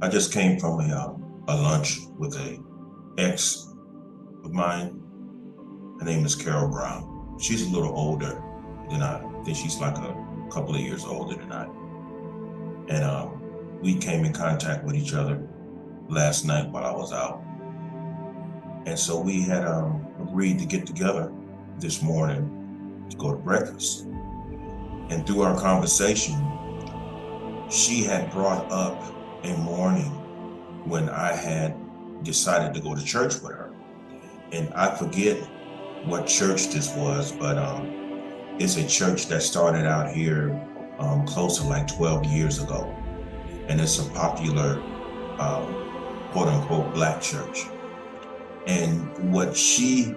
I just came from a lunch with a ex of mine. Her name is Carol Brown. She's a little older than I think she's like a couple of years older than I. And we came in contact with each other last night while I was out. And so we had agreed to get together this morning to go to breakfast. And through our conversation, she had brought up a morning when I had decided to go to church with her. And I forget what church this was, but it's a church that started out here close to like 12 years ago. And it's a popular, quote unquote, Black church. And what she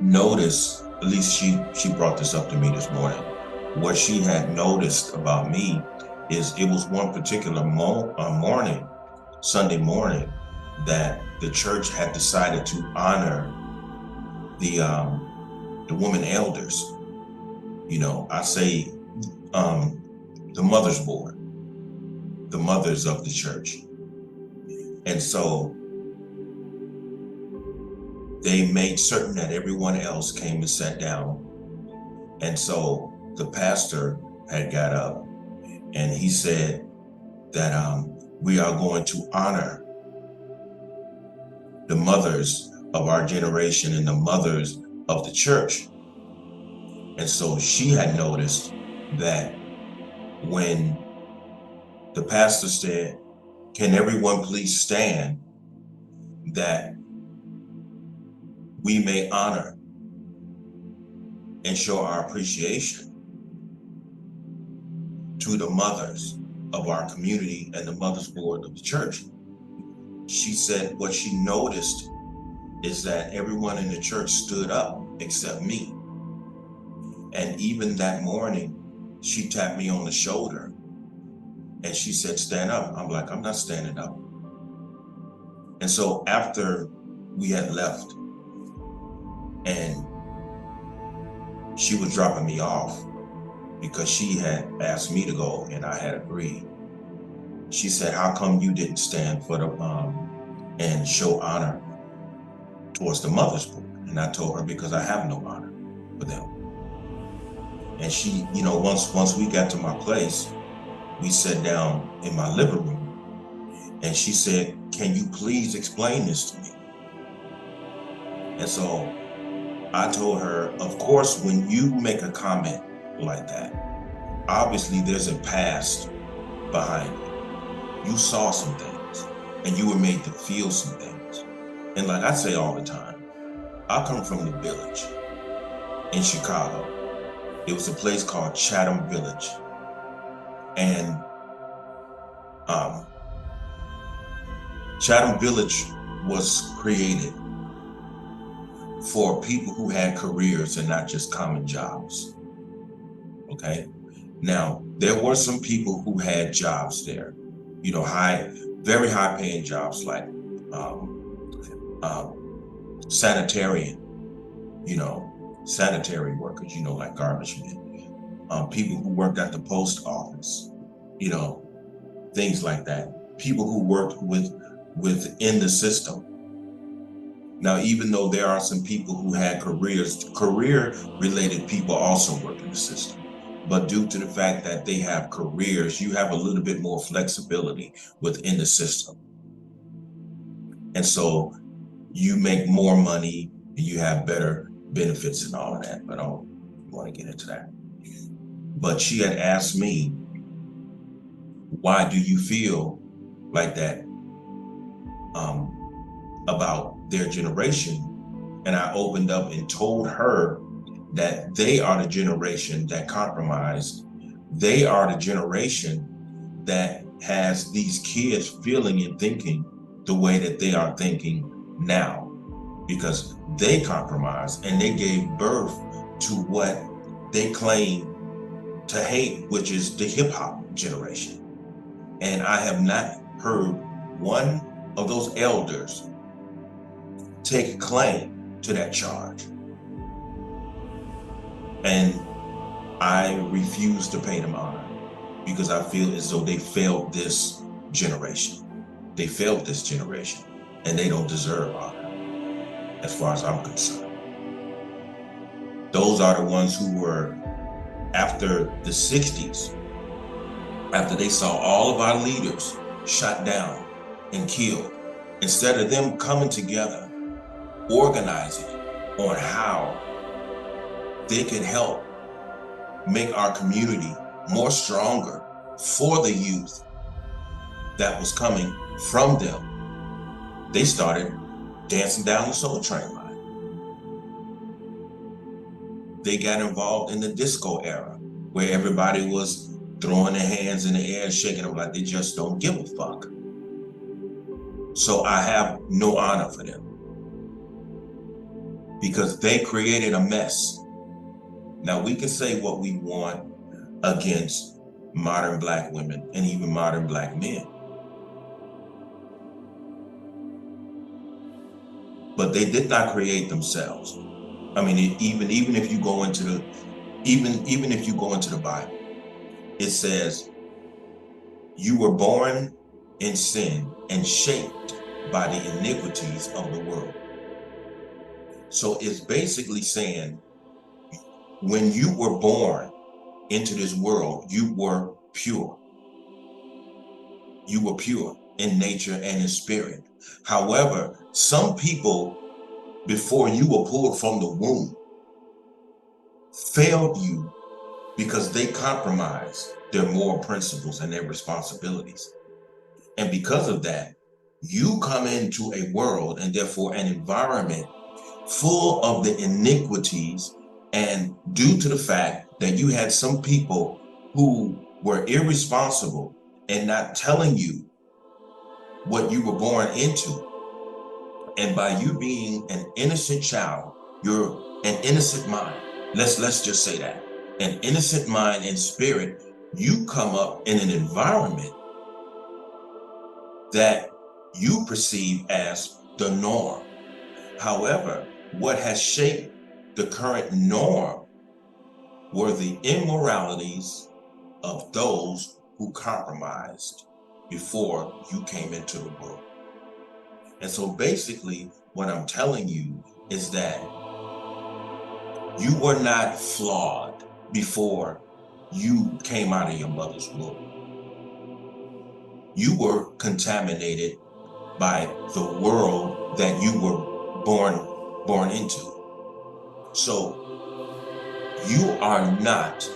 noticed, at least she brought this up to me this morning, what she had noticed about me is it was one particular morning, Sunday morning, that the church had decided to honor the women elders. You know, I say the mother's board, the mothers of the church. And so they made certain that everyone else came and sat down. And so the pastor had got up and he said that we are going to honor the mothers of our generation and the mothers of the church. And so she had noticed that when the pastor said, "Can everyone please stand, that we may honor and show our appreciation to the mothers of our community and the mothers board of the church." She said what she noticed is that everyone in the church stood up except me. And even that morning, she tapped me on the shoulder and she said, "Stand up." I'm like, "I'm not standing up." And so after we had left and she was dropping me off because she had asked me to go and I had agreed, she said, "How come you didn't stand for the and show honor towards the mother's board?" And I told her, because I have no honor for them. And she, you know, once we got to my place, we sat down in my living room and she said, "Can you please explain this to me?" And so I told her, of course, when you make a comment like that, obviously there's a past behind it. You saw some things and you were made to feel some things. And like I say all the time, I come from the Village in Chicago. It was a place called Chatham Village. And Chatham Village was created for people who had careers and not just common jobs. Okay. Now, there were some people who had jobs there, you know, very high paying jobs like sanitarian, you know, sanitary workers, you know, like garbage men, people who worked at the post office, you know, things like that. People who worked within the system. Now, even though there are some people who had career-related people also work in the system. But due to the fact that they have careers, you have a little bit more flexibility within the system. And so you make more money and you have better benefits and all of that, but I don't want to get into that. But she had asked me, "Why do you feel like that about their generation?" And I opened up and told her that they are the generation that compromised. They are the generation that has these kids feeling and thinking the way that they are thinking now, because they compromised and they gave birth to what they claim to hate, which is the hip hop generation. And I have not heard one of those elders take claim to that charge. And I refuse to pay them honor because I feel as though they failed this generation. They failed this generation, and they don't deserve honor, as far as I'm concerned. Those are the ones who were, after the 60s, after they saw all of our leaders shot down and killed, instead of them coming together, organizing on how they could help make our community more stronger for the youth that was coming from them, they started dancing down the Soul Train line. They got involved in the disco era, where everybody was throwing their hands in the air and shaking them like they just don't give a fuck. So I have no honor for them, because they created a mess. Now, we can say what we want against modern Black women and even modern Black men, but they did not create themselves. I mean, even if you go into the even if you go into the Bible, it says you were born in sin and shaped by the iniquities of the world. So it's basically saying, when you were born into this world, you were pure. You were pure in nature and in spirit. However, some people, before you were pulled from the womb, failed you because they compromised their moral principles and their responsibilities. And because of that, you come into a world and therefore an environment full of the iniquities, and due to the fact that you had some people who were irresponsible and not telling you what you were born into, and by you being an innocent child, you're an innocent mind. Let's just say that. An innocent mind and spirit, you come up in an environment that you perceive as the norm. However, what has shaped the current norm were the immoralities of those who compromised before you came into the world. And so basically, what I'm telling you is that you were not flawed before you came out of your mother's womb. You were contaminated by the world that you were born into. So you are not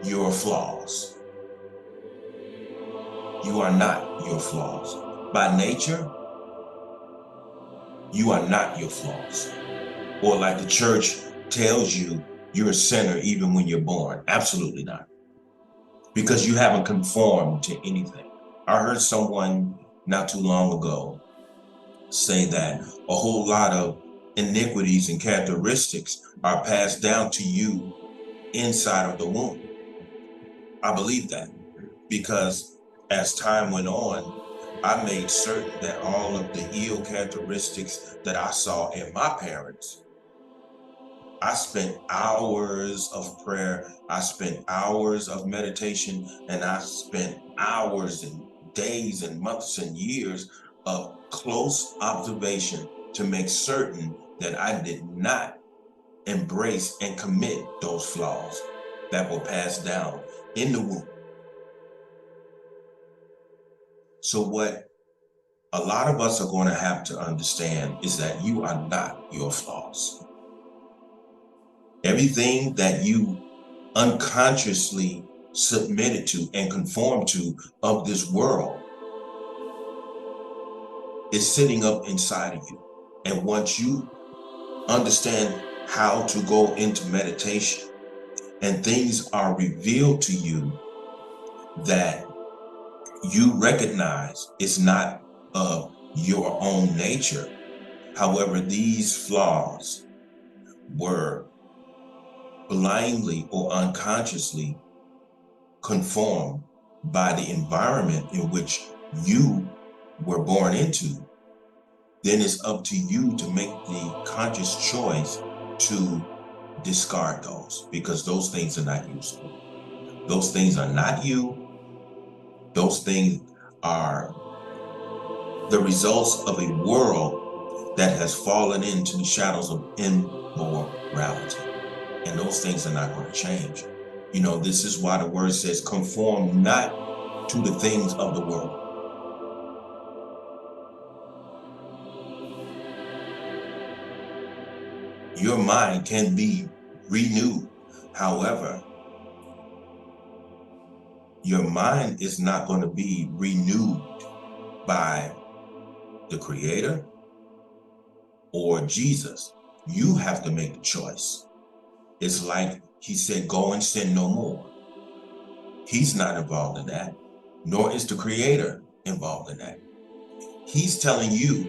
your flaws. You are not your flaws. By nature, you are not your flaws. Or like the church tells you, you're a sinner even when you're born. Absolutely not. Because you haven't conformed to anything. I heard someone not too long ago say that a whole lot of iniquities and characteristics are passed down to you inside of the womb. I believe that, because as time went on, I made certain that all of the ill characteristics that I saw in my parents, I spent hours of prayer, I spent hours of meditation, and I spent hours and days and months and years of close observation to make certain that I did not embrace and commit those flaws that were passed down in the womb. So what a lot of us are going to have to understand is that you are not your flaws. Everything that you unconsciously submitted to and conformed to of this world is sitting up inside of you. And once you understand how to go into meditation and things are revealed to you that you recognize it's not of your own nature. However, these flaws were blindly or unconsciously conformed by the environment in which you were born into, then it's up to you to make the conscious choice to discard those, because those things are not useful. Those things are not you. Those things are the results of a world that has fallen into the shadows of immorality. And those things are not going to change. This is why the word says, conform not to the things of the world. Your mind can be renewed. However, your mind is not going to be renewed by the Creator or Jesus. You have to make the choice. It's like he said, go and sin no more. He's not involved in that, nor is the Creator involved in that. He's telling you,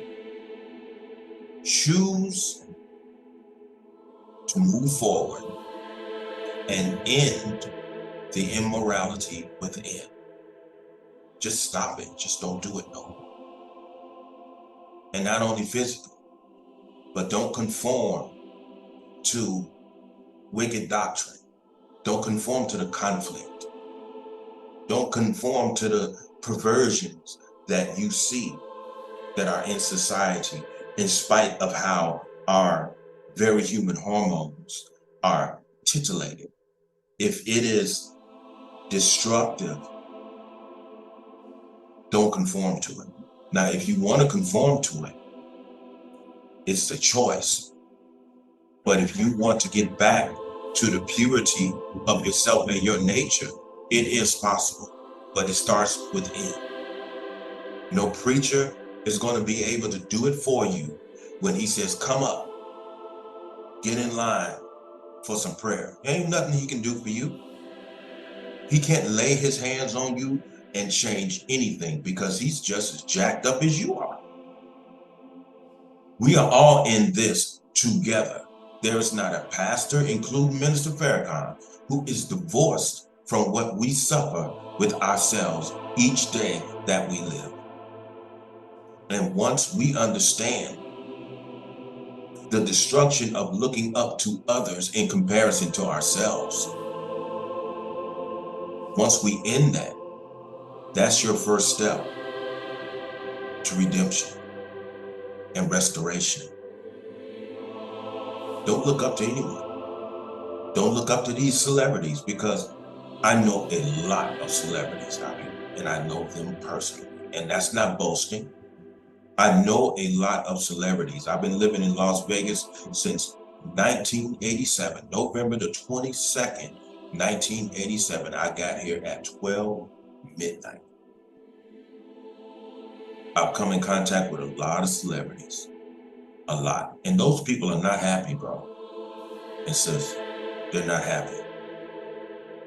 choose to move forward and end the immorality within. Just stop it. Just don't do it no more. And not only physically, but don't conform to wicked doctrine. Don't conform to the conflict. Don't conform to the perversions that you see that are in society, in spite of how our very human hormones are titillated. If it is destructive, don't conform to it. Now, if you want to conform to it, it's a choice. But if you want to get back to the purity of yourself and your nature, it is possible, but it starts within. No preacher is going to be able to do it for you when he says, come up, get in line for some prayer. There ain't nothing he can do for you. He can't lay his hands on you and change anything because he's just as jacked up as you are. We are all in this together. There is not a pastor, including Minister Farrakhan, who is divorced from what we suffer with ourselves each day that we live. And once we understand the destruction of looking up to others in comparison to ourselves, once we end that, that's your first step to redemption and restoration. Don't look up to anyone. Don't look up to these celebrities, because I know a lot of celebrities out here and I know them personally. And that's not boasting. I know a lot of celebrities. I've been living in Las Vegas since 1987, November the 22nd, 1987. I got here at 12 midnight. I've come in contact with a lot of celebrities, a lot. And those people are not happy, bro. And sis, they're not happy.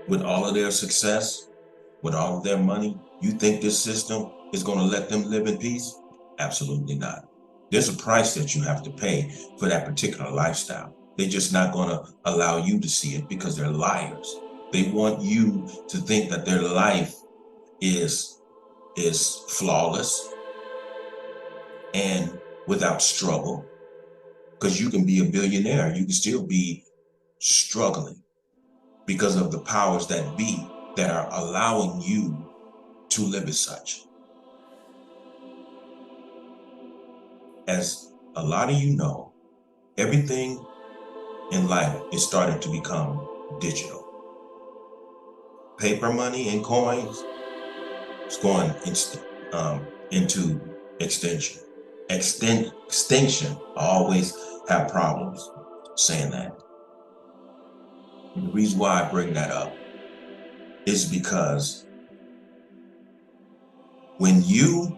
With all of their success, with all of their money, you think this system is going to let them live in peace? Absolutely not. There's a price that you have to pay for that particular lifestyle. They're just not going to allow you to see it because they're liars. They want you to think that their life is flawless and without struggle, because you can be a billionaire, you can still be struggling because of the powers that be that are allowing you to live as such. As a lot of you know, everything in life is starting to become digital. Paper money and coins is going into extinction. Extinction. I always have problems saying that. And the reason why I bring that up is because when you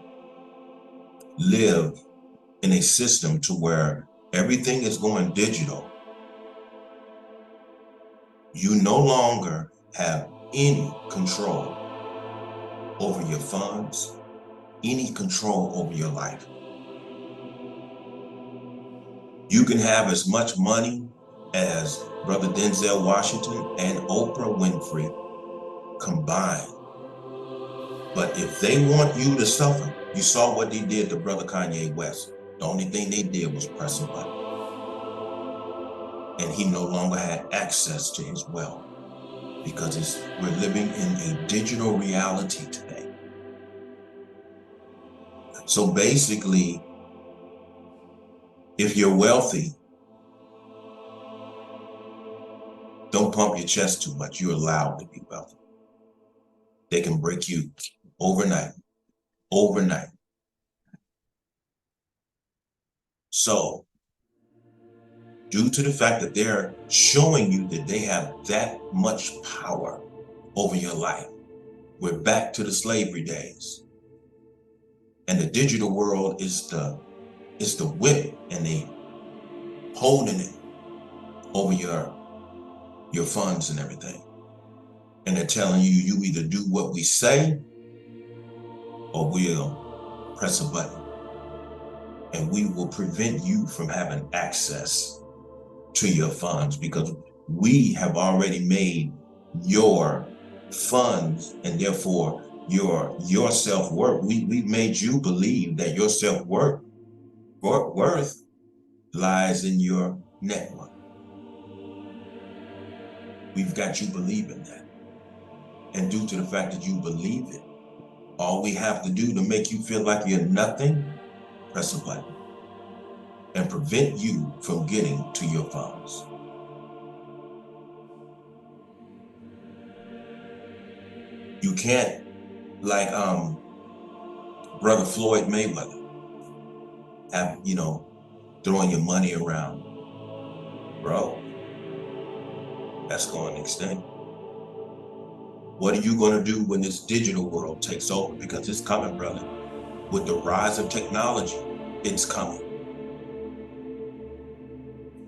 live in a system to where everything is going digital, you no longer have any control over your funds, any control over your life. You can have as much money as Brother Denzel Washington and Oprah Winfrey combined. But if they want you to suffer, you saw what they did to Brother Kanye West. The only thing they did was press a button. And he no longer had access to his wealth, because we're living in a digital reality today. So basically, if you're wealthy, don't pump your chest too much. You're allowed to be wealthy. They can break you overnight. So due to the fact that they're showing you that they have that much power over your life, we're back to the slavery days. And the digital world is the whip, and they holding it over your funds and everything. And they're telling you, you either do what we say or we'll press a button. And we will prevent you from having access to your funds, because we have already made your funds, and therefore your self-worth, we've made you believe that your self-worth lies in your network. We've got you believing that. And due to the fact that you believe it, all we have to do to make you feel like you're nothing, press a button and prevent you from getting to your funds. You can't, like brother Floyd Mayweather, have, throwing your money around. Bro, that's going extinct. What are you going to do when this digital world takes over? Because it's coming, brother. With the rise of technology, it's coming.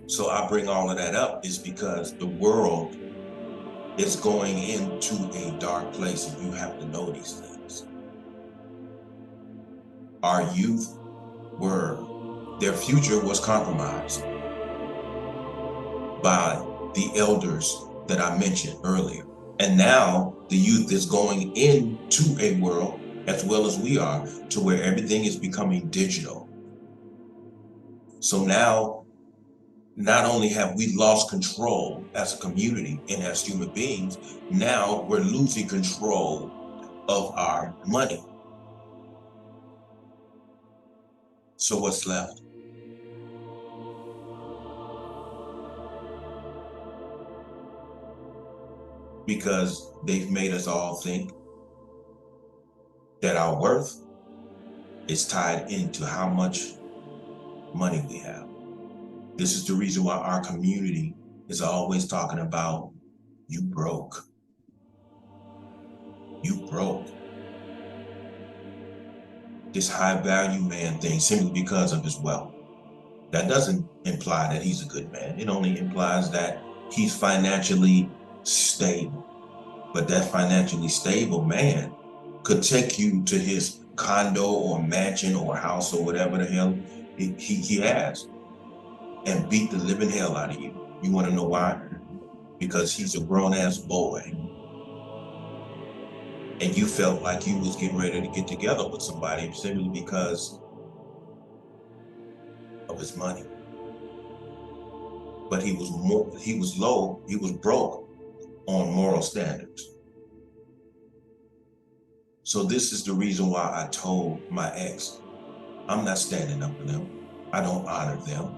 So I bring all of that up is because the world is going into a dark place, and you have to know these things. Our youth their future was compromised by the elders that I mentioned earlier. And now the youth is going into a world, as well as we are, to where everything is becoming digital. So now, not only have we lost control as a community and as human beings, now we're losing control of our money. So what's left? Because they've made us all think that our worth is tied into how much money we have. This is the reason why our community is always talking about, you broke. You broke. This high value man thing, simply because of his wealth. That doesn't imply that he's a good man. It only implies that he's financially stable. But that financially stable man could take you to his condo or mansion or house or whatever the hell he has, and beat the living hell out of you. You want to know why? Because he's a grown-ass boy, and you felt like you was getting ready to get together with somebody simply because of his money. But he was broke on moral standards. So this is the reason why I told my ex, I'm not standing up for them. I don't honor them.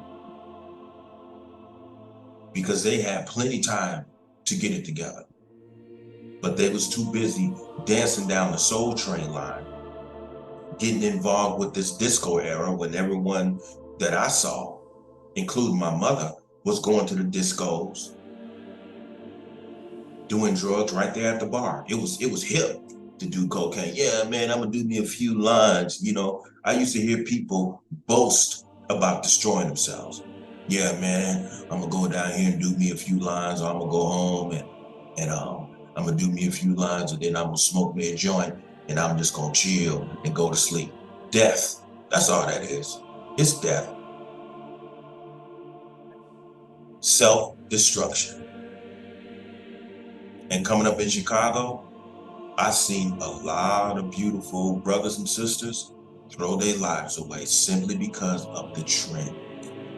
Because they had plenty time to get it together. But they was too busy dancing down the Soul Train line, getting involved with this disco era, when everyone that I saw, including my mother, was going to the discos, doing drugs right there at the bar. It was hip to do cocaine. Yeah, man, I'm gonna do me a few lines. I used to hear people boast about destroying themselves. Yeah, man, I'm gonna go down here and do me a few lines, or I'm gonna go home and I'm gonna do me a few lines, and then I'm gonna smoke me a joint, and I'm just gonna chill and go to sleep. Death. That's all that is. It's death. Self-destruction. And coming up in Chicago, I've seen a lot of beautiful brothers and sisters throw their lives away simply because of the trend,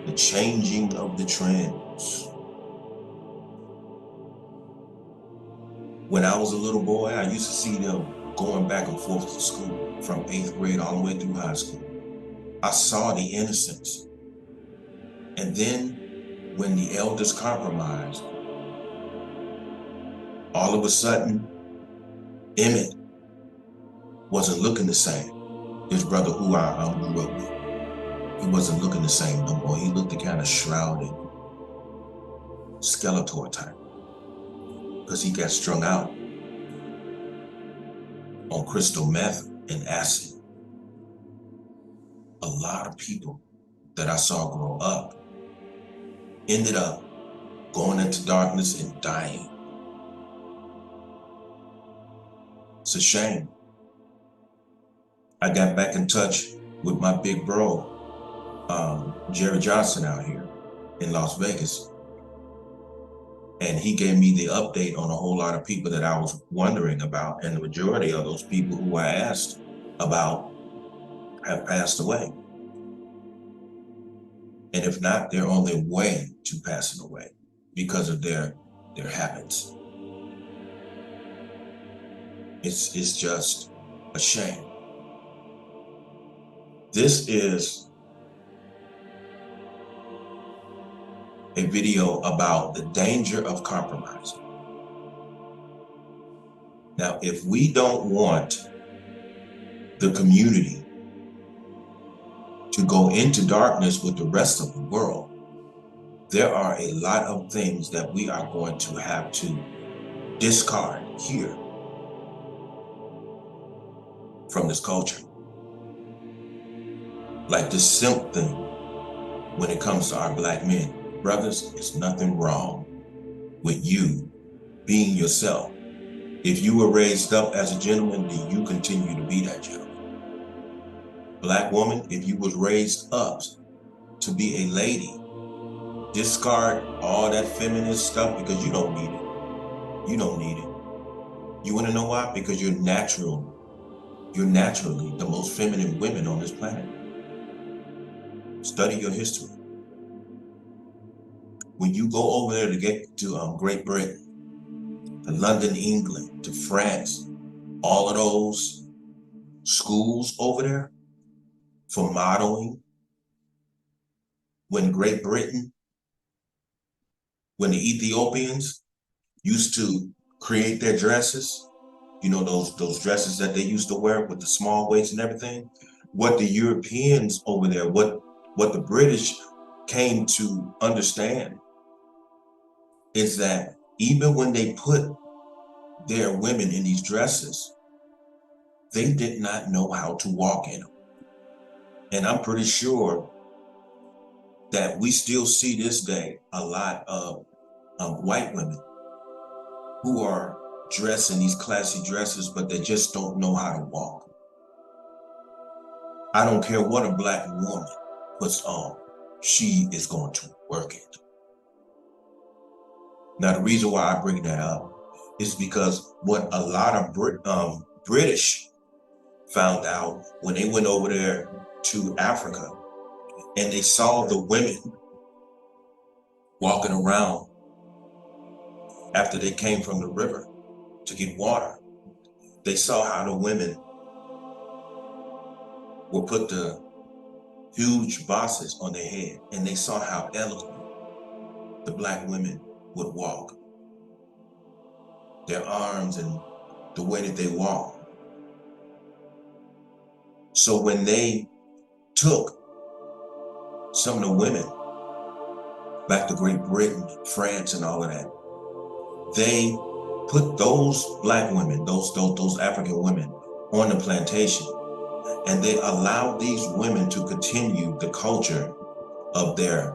the changing of the trends. When I was a little boy, I used to see them going back and forth to school from 8th grade all the way through high school. I saw the innocence. And then when the elders compromised, all of a sudden, Emmett wasn't looking the same. His brother who I grew up with, he wasn't looking the same no more. He looked the kind of shrouded, Skeletor type, because he got strung out on crystal meth and acid. A lot of people that I saw grow up ended up going into darkness and dying. It's a shame. I got back in touch with my big bro, Jerry Johnson out here in Las Vegas. And he gave me the update on a whole lot of people that I was wondering about. And the majority of those people who I asked about have passed away. And if not, they're on their way to passing away because of their habits. It's just a shame. This is a video about the danger of compromising. Now, if we don't want the community to go into darkness with the rest of the world, there are a lot of things that we are going to have to discard here from this culture. Like this simp thing when it comes to our Black men. Brothers, there's nothing wrong with you being yourself. If you were raised up as a gentleman, then you continue to be that gentleman. Black woman, if you was raised up to be a lady, discard all that feminist stuff because you don't need it. You don't need it. You want to know why? Because you're naturally the most feminine women on this planet. Study your history. When you go over there to get to Great Britain, to London, England, to France, all of those schools over there for modeling, when Great Britain, when the Ethiopians used to create their dresses, you know, those dresses that they used to wear with the small waist and everything, what the Europeans over there, what the British came to understand is that even when they put their women in these dresses, they did not know how to walk in them. And I'm pretty sure that we still see this day a lot of white women who are dressed in these classy dresses, but they just don't know how to walk. I don't care what a Black woman puts on, she is going to work it. Now, the reason why I bring that up is because what a lot of British found out when they went over there to Africa and they saw the women walking around after they came from the river to get water. They saw how the women would put the huge bosses on their head, and they saw how elegant the Black women would walk. Their arms and the way that they walk. So when they took some of the women back to Great Britain, France, and all of that, they put those Black women, those African women on the plantation, and they allowed these women to continue the culture of their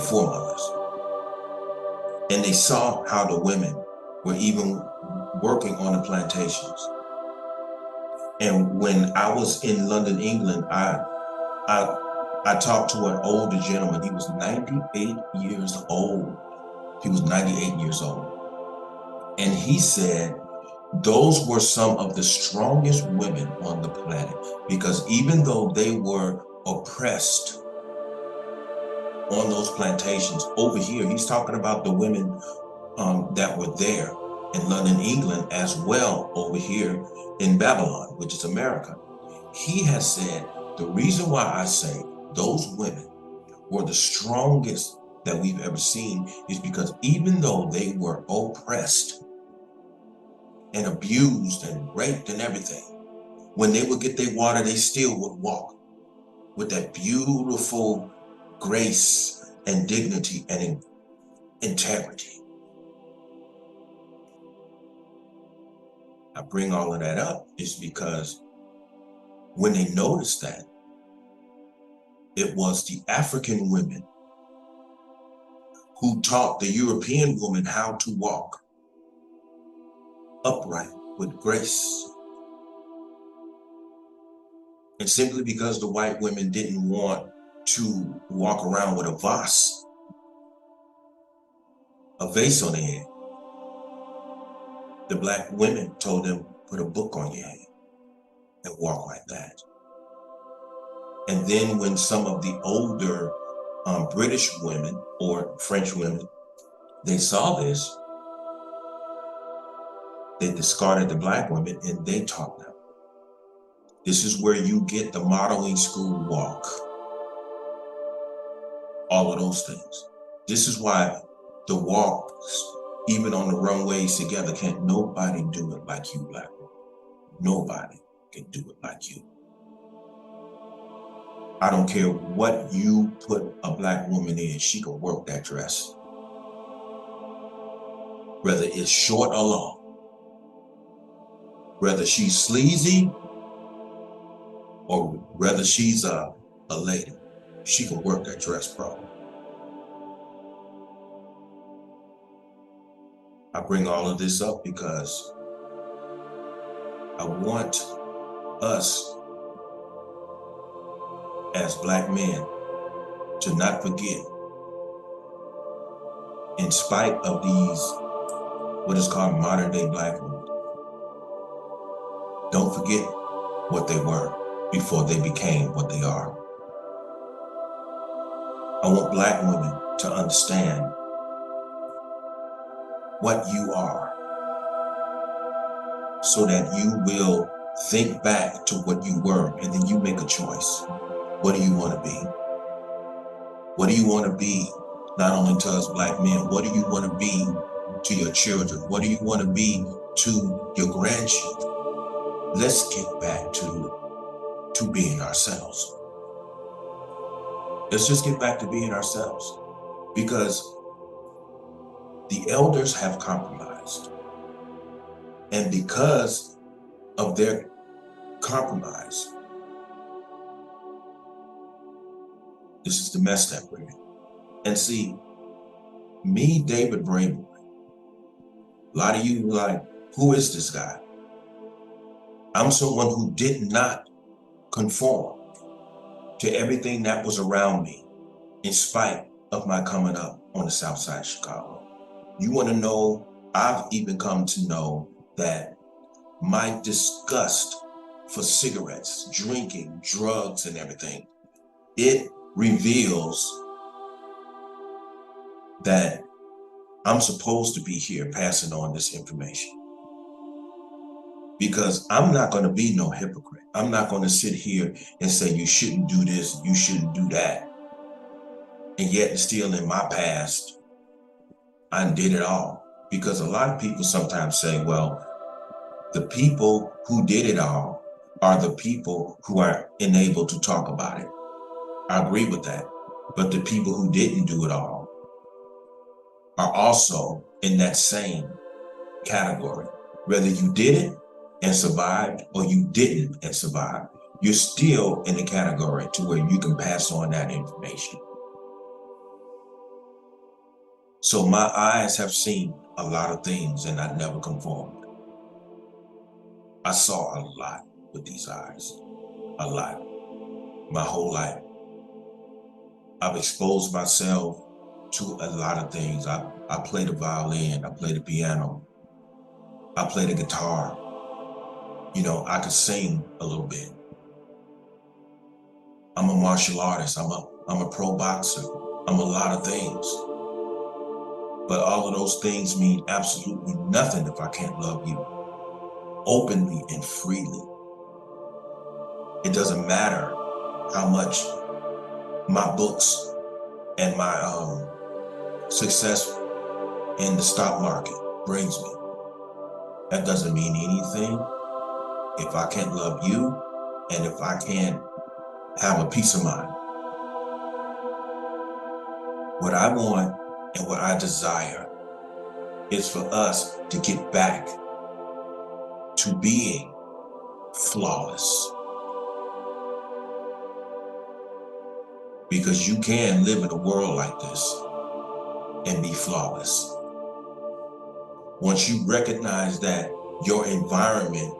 foremothers. And they saw how the women were even working on the plantations. And when I was in London, England, I talked to an older gentleman. He was 98 years old. He was 98 years old. And he said, those were some of the strongest women on the planet, because even though they were oppressed on those plantations over here, he's talking about the women that were there in London, England, as well over here in Babylon, which is America. He has said, the reason why I say those women were the strongest that we've ever seen is because even though they were oppressed and abused and raped and everything, when they would get their water, they still would walk with that beautiful grace and dignity and integrity. I bring all of that up is because when they noticed that, it was the African women who taught the European woman how to walk upright with grace. And simply because the white women didn't want to walk around with a vase on their head, the black women told them, put a book on your head and walk like that. And then when some of the older British women or French women, they saw this, they discarded the black women and they taught them. This is where you get the modeling school walk. All of those things. This is why the walks, even on the runways together, can't nobody do it like you, black women. Nobody can do it like you. I don't care what you put a black woman in, she can work that dress. Whether it's short or long. Whether she's sleazy or whether she's a lady, she can work that dress, bro. I bring all of this up because I want us as black men to not forget, in spite of these, what is called modern day black women, don't forget what they were before they became what they are. I want black women to understand what you are so that you will think back to what you were and then you make a choice. What do you want to be? What do you want to be? Not only to us black men, what do you want to be to your children? What do you want to be to your grandchildren? Let's get back to being ourselves. Let's just get back to being ourselves, because the elders have compromised. And because of their compromise, this is the mess that we're in. And see, me, David Braymore, a lot of you like, who is this guy? I'm someone who did not conform to everything that was around me, in spite of my coming up on the south side of Chicago. You want to know, I've even come to know that my disgust for cigarettes, drinking, drugs, and everything, it reveals that I'm supposed to be here passing on this information. Because I'm not going to be no hypocrite. I'm not going to sit here and say you shouldn't do this, you shouldn't do that. And yet still in my past, I did it all. Because a lot of people sometimes say, well, the people who did it all are the people who are enabled to talk about it. I agree with that. But the people who didn't do it all are also in that same category. Whether you did it and survived or you didn't and survived, you're still in the category to where you can pass on that information. So my eyes have seen a lot of things and I never conformed. I saw a lot with these eyes, a lot, my whole life. I've exposed myself to a lot of things. I play the violin, I play the piano, I play the guitar. You know, I could sing a little bit. I'm a martial artist, I'm a pro boxer, I'm a lot of things. But all of those things mean absolutely nothing if I can't love you openly and freely. It doesn't matter how much my books and my success in the stock market brings me. That doesn't mean anything if I can't love you and if I can't have a peace of mind. What I want and what I desire is for us to get back to being flawless. Because you can live in a world like this and be flawless. Once you recognize that your environment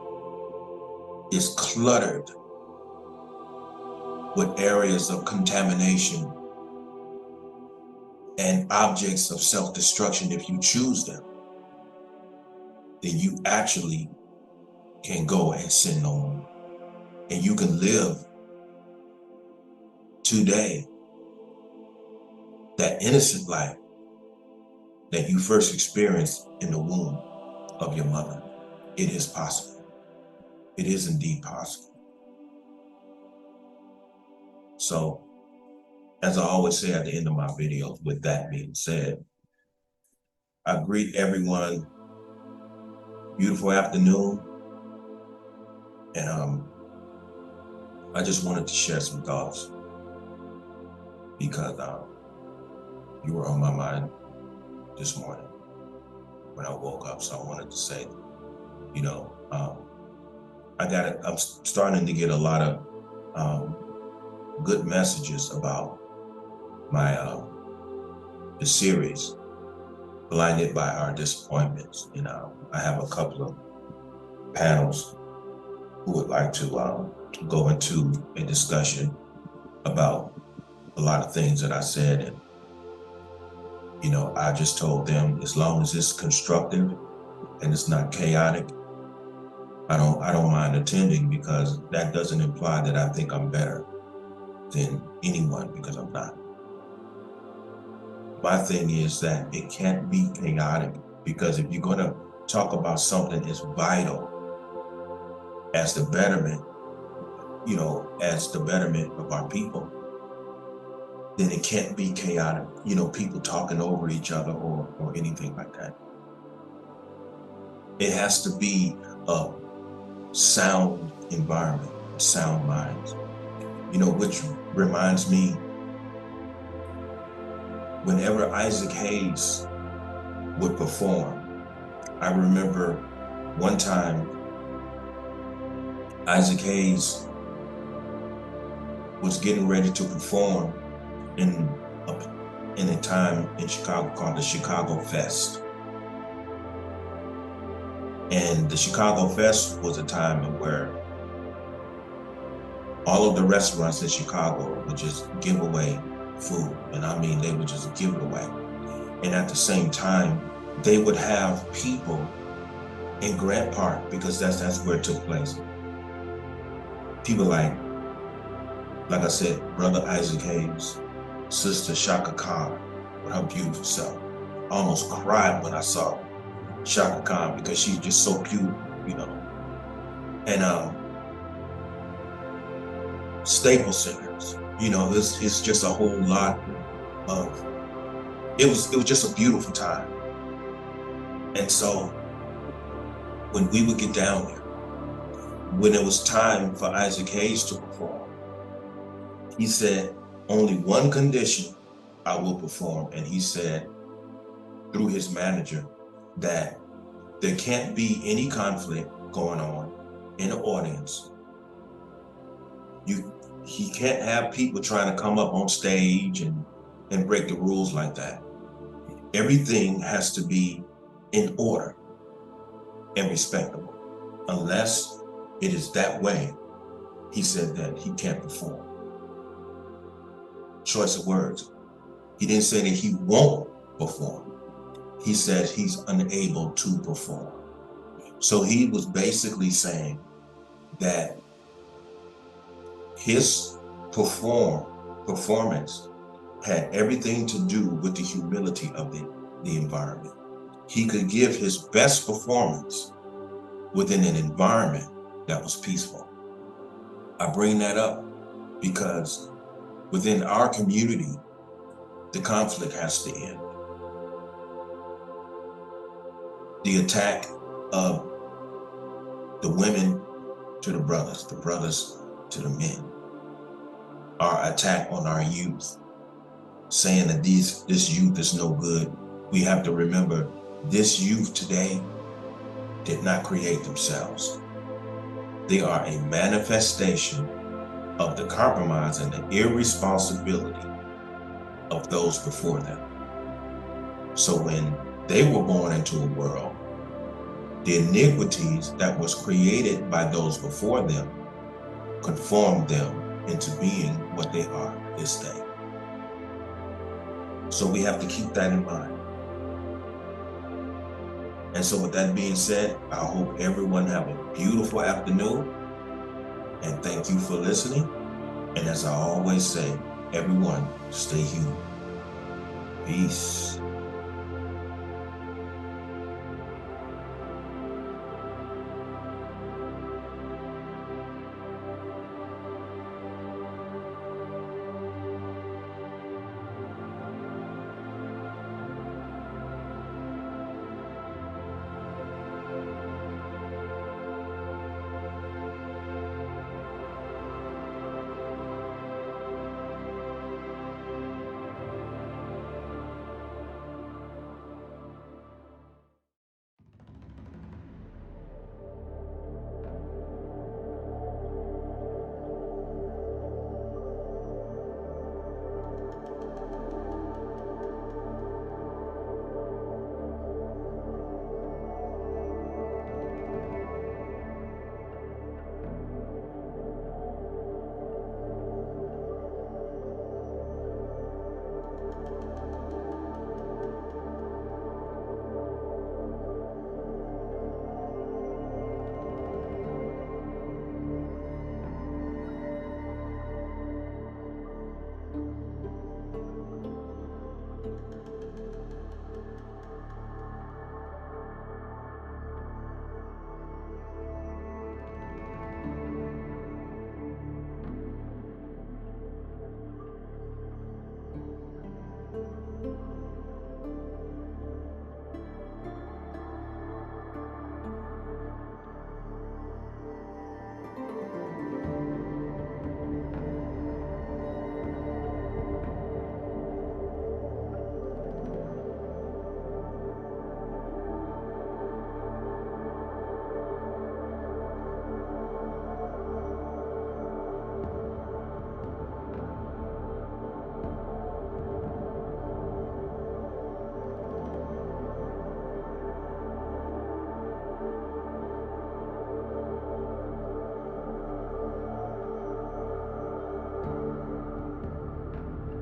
is cluttered with areas of contamination and objects of self-destruction, if you choose them, then you actually can go and sin no more. And you can live today that innocent life that you first experienced in the womb of your mother. It is possible. It is indeed possible. So, as I always say at the end of my videos, with that being said, I greet everyone, beautiful afternoon. And I just wanted to share some thoughts because you were on my mind this morning when I woke up. So I wanted to say, you know, I'm starting to get a lot of good messages about my the series Blinded by Our Disappointments. You know, I have a couple of panels who would like to go into a discussion about a lot of things that I said. And, you know, I just told them, as long as it's constructive and it's not chaotic, I don't mind attending, because that doesn't imply that I think I'm better than anyone, because I'm not. My thing is that it can't be chaotic, because if you're going to talk about something as vital as the betterment, you know, as the betterment of our people, then it can't be chaotic, you know, people talking over each other or anything like that. It has to be a sound environment, sound minds, you know, which reminds me, whenever Isaac Hayes would perform, I remember one time Isaac Hayes was getting ready to perform in a time in Chicago called the Chicago Fest. And the Chicago Fest was a time where all of the restaurants in Chicago would just give away food. And I mean, they would just give it away. And at the same time, they would have people in Grant Park, because that's where it took place. People like I said, Brother Isaac Hayes, Sister Chaka Khan with her beautiful self. I almost cried when I saw Chaka Khan, because she's just so beautiful, you know. And staple singers, you know, it's just a whole lot of, it was just a beautiful time. And so when we would get down there, when it was time for Isaac Hayes to perform, he said, only one condition I will perform. And he said, through his manager, that there can't be any conflict going on in the audience. He can't have people trying to come up on stage and break the rules like that. Everything has to be in order and respectable. Unless it is that way, he said that he can't perform. Choice of words. He didn't say that he won't perform. He said he's unable to perform. So he was basically saying that his performance had everything to do with the humility of the the environment. He could give his best performance within an environment that was peaceful. I bring that up because within our community, the conflict has to end. The attack of the women to the brothers to the men, our attack on our youth, saying that this youth is no good. We have to remember this youth today did not create themselves. They are a manifestation of the compromise and the irresponsibility of those before them. So when they were born into a world, the iniquities that was created by those before them conformed them into being what they are this day. So we have to keep that in mind. And so with that being said, I hope everyone have a beautiful afternoon, and thank you for listening. And as I always say, everyone stay human. Peace.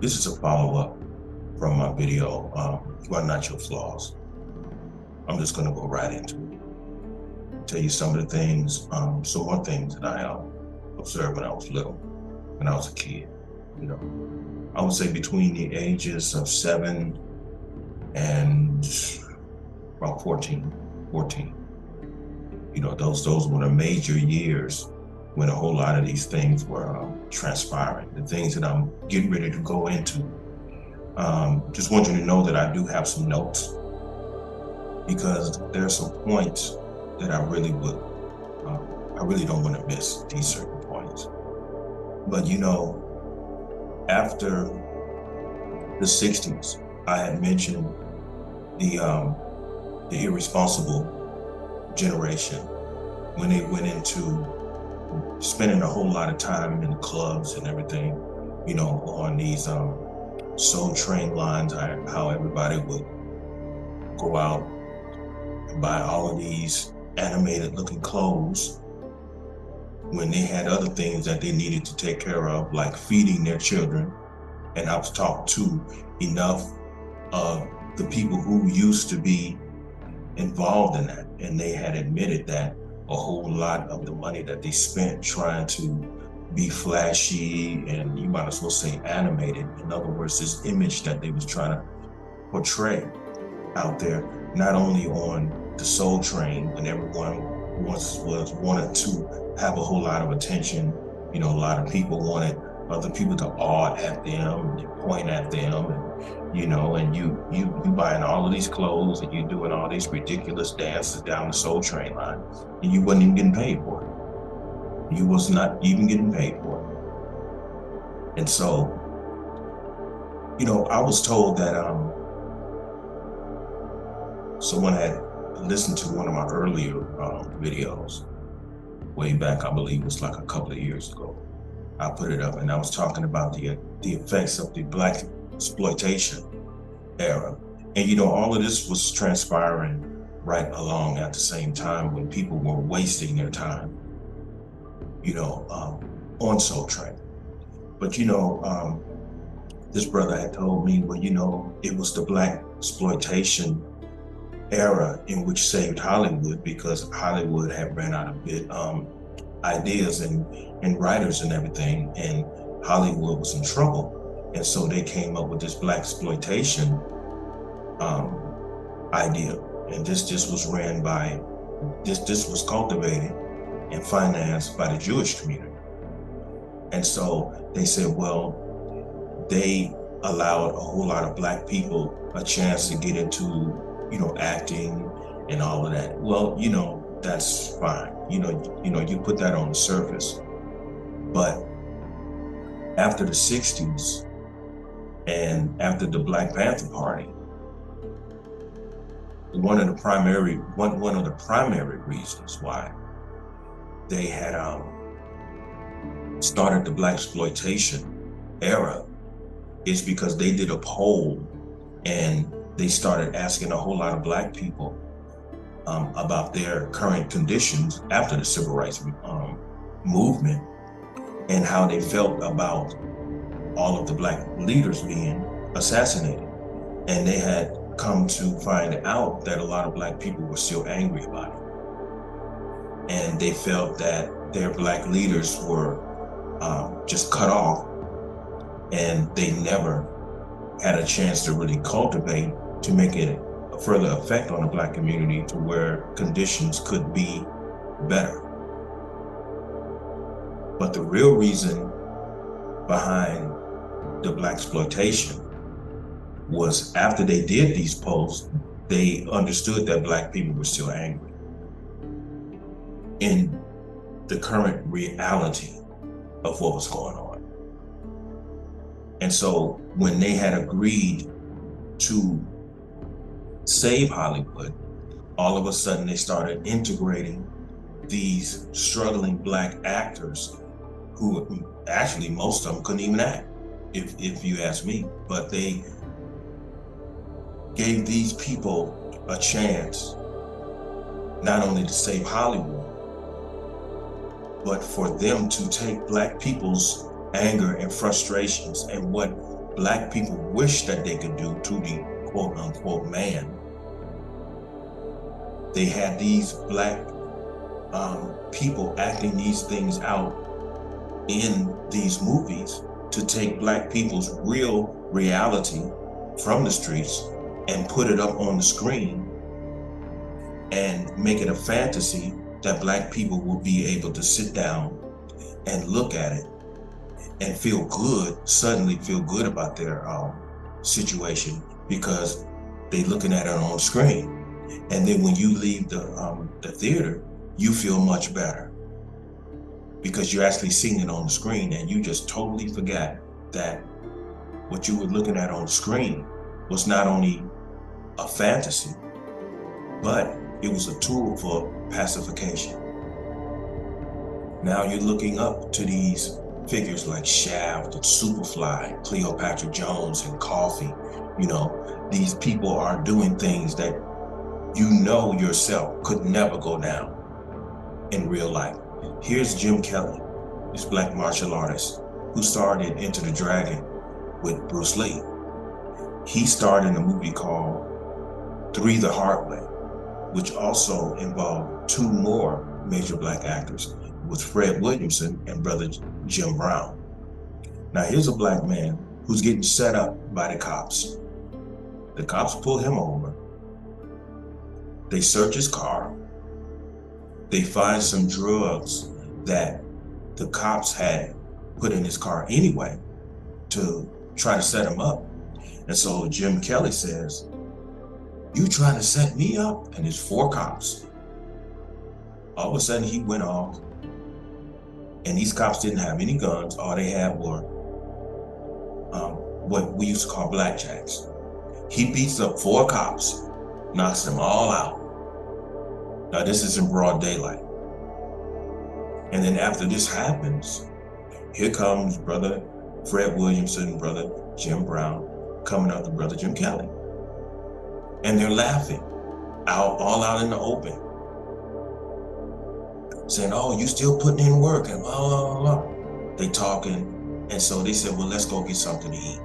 This is a follow-up from my video, Why Not Your Flaws. I'm just gonna go right into it. Tell you some of the things, some more things that I observed when I was little, when I was a kid. You know, I would say between the ages of 7 and about 14. You know, those were the major years when a whole lot of these things were transpiring, the things that I'm getting ready to go into. Just want you to know that I do have some notes, because there are some points that I really don't want to miss, these certain points. But you know, after the 60s, I had mentioned the irresponsible generation, when they went into spending a whole lot of time in the clubs and everything, you know, on these Soul Train lines, how everybody would go out and buy all of these animated looking clothes when they had other things that they needed to take care of, like feeding their children. And I've talked to enough of the people who used to be involved in that, and they had admitted that a whole lot of the money that they spent trying to be flashy, and you might as well say animated, in other words, this image that they was trying to portray, out there, not only on the Soul Train when everyone wanted to have a whole lot of attention. You know, a lot of people wanted other people to awe at them and point at them, and and you buying all of these clothes and you doing all these ridiculous dances down the Soul Train line, and you wasn't even getting paid for it. You was not even getting paid for it. And so, I was told that someone had listened to one of my earlier videos way back. I believe it was like a couple of years ago. I put it up, and I was talking about the effects of the Black exploitation era, and all of this was transpiring right along at the same time when people were wasting their time, on Soul Train. But this brother had told me, well, it was the Black exploitation era in which saved Hollywood, because Hollywood had ran out of ideas and writers and everything, and Hollywood was in trouble. And so they came up with this Black exploitation idea. And this was ran by, this was cultivated and financed by the Jewish community. And so they said, well, they allowed a whole lot of Black people a chance to get into, acting and all of that. Well, that's fine. You put that on the surface. But after the 60s and after the Black Panther Party, one of the primary reasons why they had started the Black exploitation era is because they did a poll, and they started asking a whole lot of Black people about their current conditions after the Civil Rights movement, and how they felt about all of the Black leaders being assassinated. And they had come to find out that a lot of Black people were still angry about it. And they felt that their Black leaders were just cut off, and they never had a chance to really cultivate to make it a further effect on the Black community to where conditions could be better. But the real reason behind the Black exploitation was, after they did these polls, they understood that Black people were still angry in the current reality of what was going on. And so when they had agreed to save Hollywood, all of a sudden they started integrating these struggling Black actors who actually, most of them couldn't even act, if you ask me. But they gave these people a chance not only to save Hollywood, but for them to take Black people's anger and frustrations and what Black people wish that they could do to the quote unquote man. They had these Black people acting these things out in these movies to take Black people's real reality from the streets and put it up on the screen and make it a fantasy that Black people will be able to sit down and look at it and suddenly feel good about their situation, because they're looking at it on the screen. And then when you leave the theater, you feel much better because you're actually seeing it on the screen, and you just totally forgot that what you were looking at on the screen was not only a fantasy, but it was a tool for pacification. Now you're looking up to these figures like Shaft and Superfly, Cleopatra Jones and Coffee. These people are doing things that yourself could never go down in real life. Here's Jim Kelly, this Black martial artist who starred in Enter the Dragon with Bruce Lee. He starred in a movie called Three the Hard Way, which also involved two more major Black actors, with Fred Williamson and brother Jim Brown. Now here's a Black man who's getting set up by the cops. The cops pull him over, They search his car. They find some drugs that the cops had put in his car anyway to try to set him up. And so Jim Kelly says, "You trying to set me up?" And there's 4 cops. All of a sudden he went off, and these cops didn't have any guns. All they had were what we used to call blackjacks. He beats up 4 cops, knocks them all out. Now this is in broad daylight. And then after this happens, here comes Brother Fred Williamson, Brother Jim Brown, coming up to Brother Jim Kelly. And they're laughing all out in the open, saying, "Oh, you still putting in work," and blah, blah, blah. They talking. And so they said, "Well, let's go get something to eat."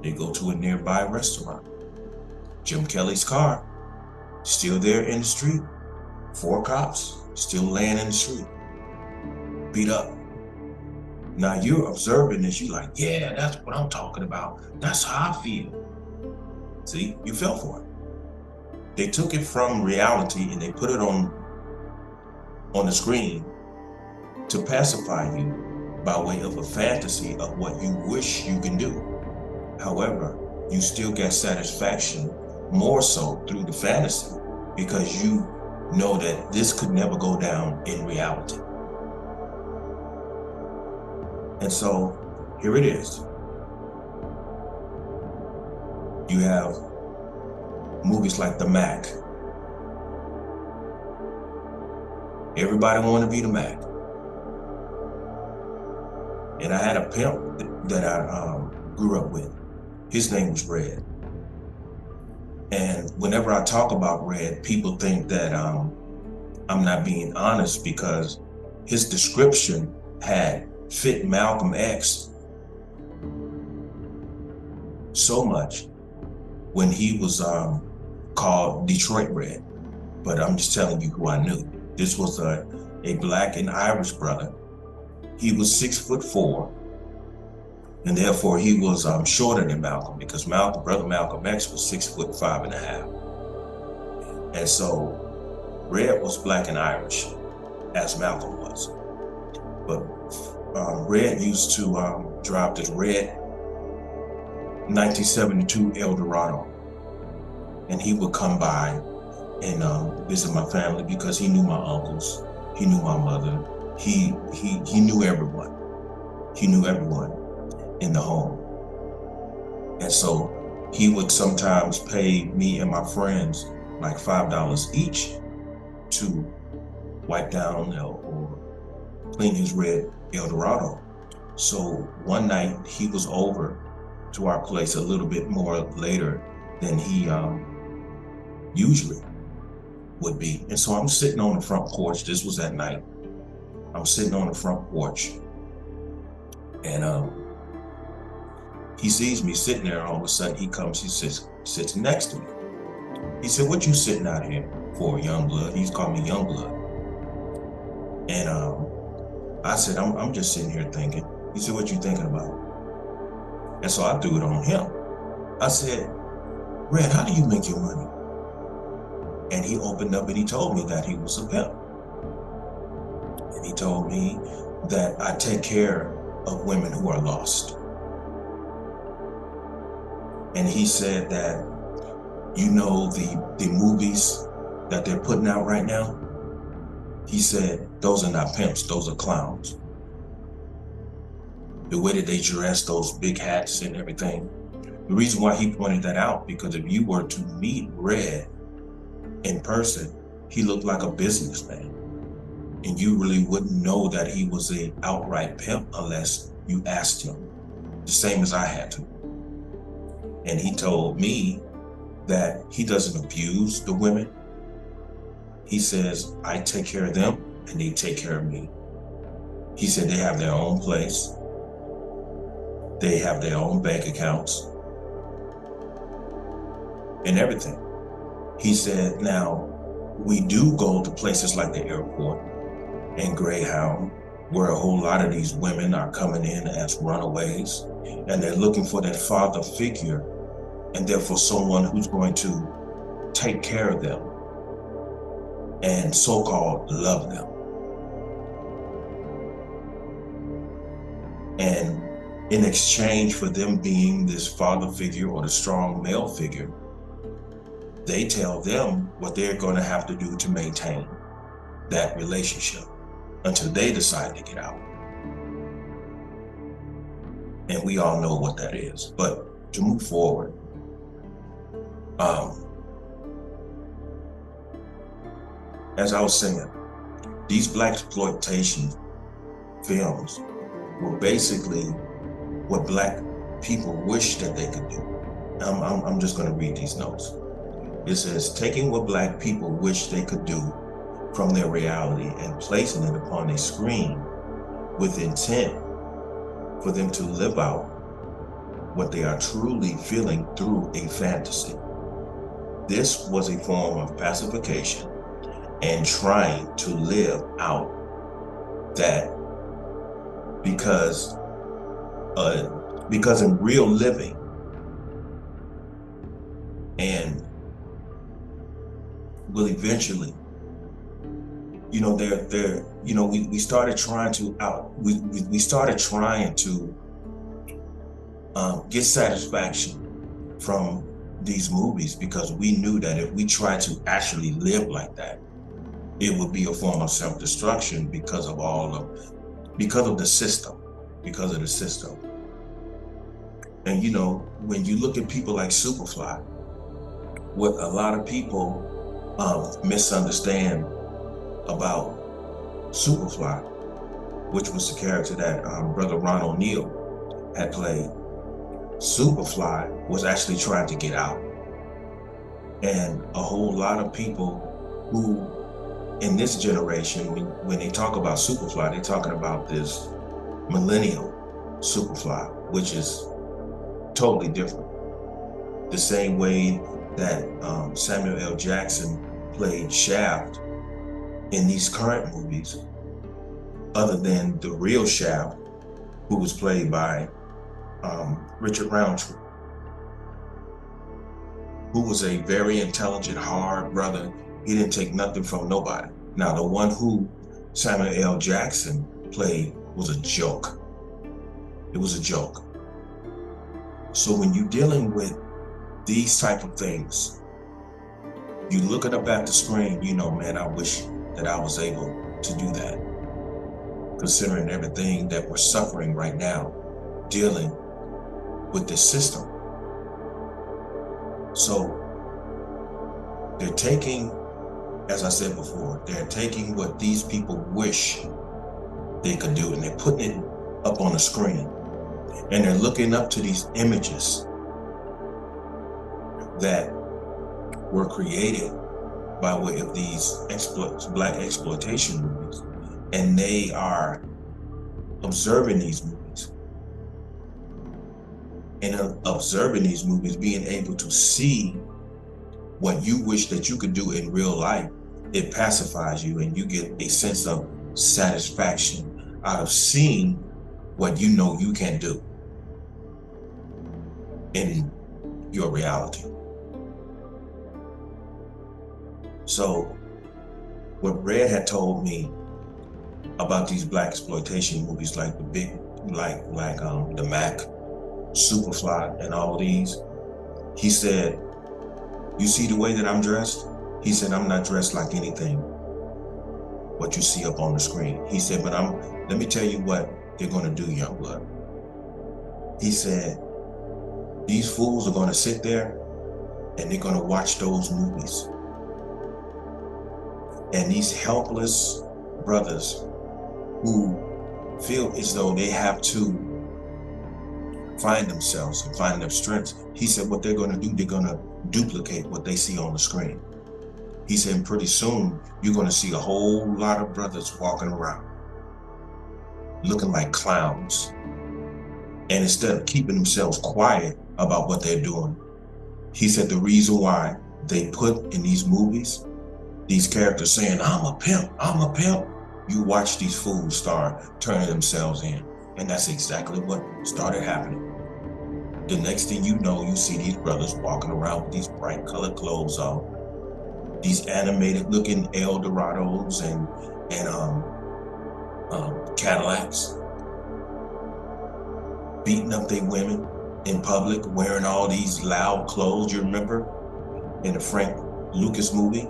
They go to a nearby restaurant. Jim Kelly's car, still there in the street. 4 cops, still laying in the street, beat up. Now you're observing this, you're like, "Yeah, that's what I'm talking about. That's how I feel." See, you fell for it. They took it from reality and they put it on the screen to pacify you by way of a fantasy of what you wish you can do. However, you still get satisfaction more so through the fantasy because you know that this could never go down in reality. And so here it is. You have movies like The Mac. Everybody wanted to be the Mac. And I had a pimp that I grew up with. His name was Red. And whenever I talk about Red, people think that I'm not being honest because his description had fit Malcolm X so much when he was called Detroit Red. But I'm just telling you who I knew. This was a Black and Irish brother. He was 6'4", and therefore he was shorter than Malcolm because Brother Malcolm X was 6'5.5". And so Red was Black and Irish, as Malcolm was. But Red used to drive this red 1972 Eldorado, and he would come by and visit my family because he knew my uncles, he knew my mother, he knew everyone. He knew everyone in the home. And so he would sometimes pay me and my friends like $5 each to wipe down or clean his red Eldorado. So one night he was over to our place a little bit more later than he usually would be. And so I'm sitting on the front porch. This was at night. I'm sitting on the front porch, and he sees me sitting there. All of a sudden he comes, he sits next to me. He said, "What you sitting out here for, young blood?" He's called me young blood. And I said, I'm just sitting here thinking. He said, "What you thinking about?" And so I threw it on him. I said, "Red, how do you make your money?" And he opened up and he told me that he was a pimp. And he told me that I take care of women who are lost. And he said that, you know, the movies that they're putting out right now, he said, those are not pimps, those are clowns. The way that they dress, those big hats and everything. The reason why he pointed that out, because if you were to meet Red in person, he looked like a businessman. And you really wouldn't know that he was an outright pimp unless you asked him, the same as I had to. And he told me that he doesn't abuse the women. He says, I take care of them and they take care of me. He said they have their own place. They have their own bank accounts and everything. He said, now, we do go to places like the airport and Greyhound, where a whole lot of these women are coming in as runaways, and they're looking for that father figure and therefore someone who's going to take care of them and so-called love them. And in exchange for them being this father figure or the strong male figure, they tell them what they're going to have to do to maintain that relationship until they decide to get out. And we all know what that is. But to move forward, as I was saying, these blaxploitation films were basically what Black people wish that they could do. I'm just going to read these notes. It says, taking what Black people wish they could do from their reality and placing it upon a screen with intent for them to live out what they are truly feeling through a fantasy. This was a form of pacification and trying to live out that because in real living and will eventually, we started trying to get satisfaction from these movies because we knew that if we tried to actually live like that, it would be a form of self-destruction because of the system. And when you look at people like Superfly, what a lot of people misunderstand about Superfly, which was the character that Brother Ron O'Neal had played. Superfly was actually trying to get out. And a whole lot of people who, in this generation, when they talk about Superfly, they're talking about this millennial Superfly, which is totally different. The same way that Samuel L. Jackson played Shaft in these current movies, other than the real Shaft, who was played by Richard Roundtree, who was a very intelligent, hard brother. He didn't take nothing from nobody. Now, the one who Samuel L. Jackson played was a joke. It was a joke. So when you're dealing with these type of things, you look it up at the screen, man, I wish that I was able to do that, considering everything that we're suffering right now, dealing with this system. So they're taking, as I said before, they're taking what these people wish they could do and they're putting it up on the screen. And they're looking up to these images that were created by way of these Black exploitation movies. And they are observing these movies. And observing these movies, being able to see what you wish that you could do in real life, it pacifies you and you get a sense of satisfaction out of seeing what you know you can do in your reality. So what Red had told me about these blaxploitation movies, like the big, like the Mac, Superfly, and all these, he said, you see the way that I'm dressed? He said, I'm not dressed like anything what you see up on the screen. He said, but let me tell you what they're gonna do, Youngblood. He said, these fools are gonna sit there and they're gonna watch those movies. And these helpless brothers who feel as though they have to find themselves and find their strengths, he said what they're gonna do, they're gonna duplicate what they see on the screen. He said pretty soon, you're gonna see a whole lot of brothers walking around looking like clowns. And instead of keeping themselves quiet about what they're doing, he said the reason why they put in these movies, these characters saying, I'm a pimp, you watch these fools start turning themselves in. And that's exactly what started happening. The next thing you know, you see these brothers walking around with these bright colored clothes on, these animated looking Eldorados and Cadillacs, beating up their women in public, wearing all these loud clothes. You remember in the Frank Lucas movie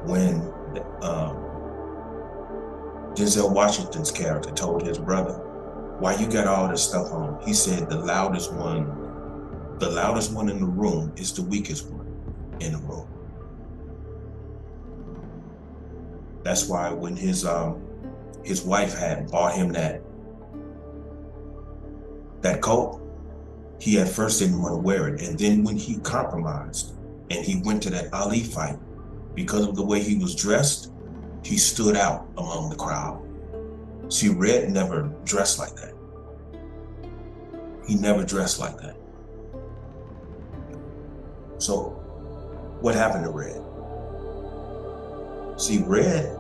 when Denzel Washington's character told his brother, "Why you got all this stuff on?" He said, the loudest one in the room is the weakest one in the room. That's why when his wife had bought him that coat, he at first didn't want to wear it. And then when he compromised and he went to that Ali fight, because of the way he was dressed, he stood out among the crowd. See, Red never dressed like that. He never dressed like that. So what happened to Red? See, Red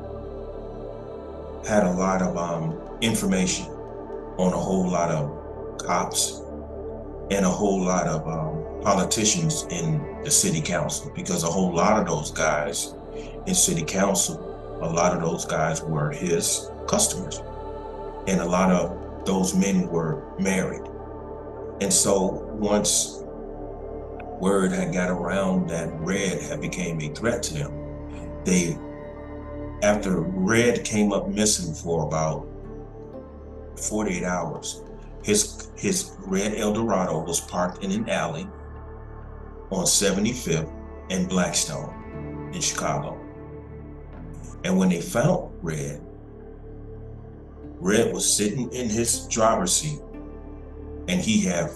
had a lot of information on a whole lot of cops and a whole lot of politicians in the city council, because a whole lot of those guys in city council, a lot of those guys were his customers, and a lot of those men were married. And so once word had got around that Red had became a threat to them, after Red came up missing for about 48 hours, his red Eldorado was parked in an alley on 75th and Blackstone in Chicago. And when they found Red was sitting in his driver's seat, and he had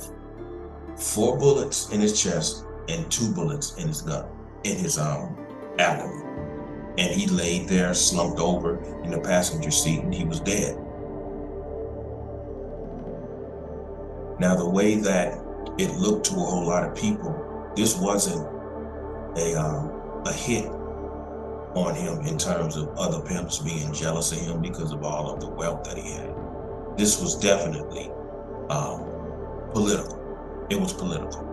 4 bullets in his chest and 2 bullets in his gun, in his abdomen. And he laid there slumped over in the passenger seat, and he was dead. Now, the way that it looked to a whole lot of people, this wasn't a hit on him in terms of other pimps being jealous of him because of all of the wealth that he had. This was definitely political. It was political.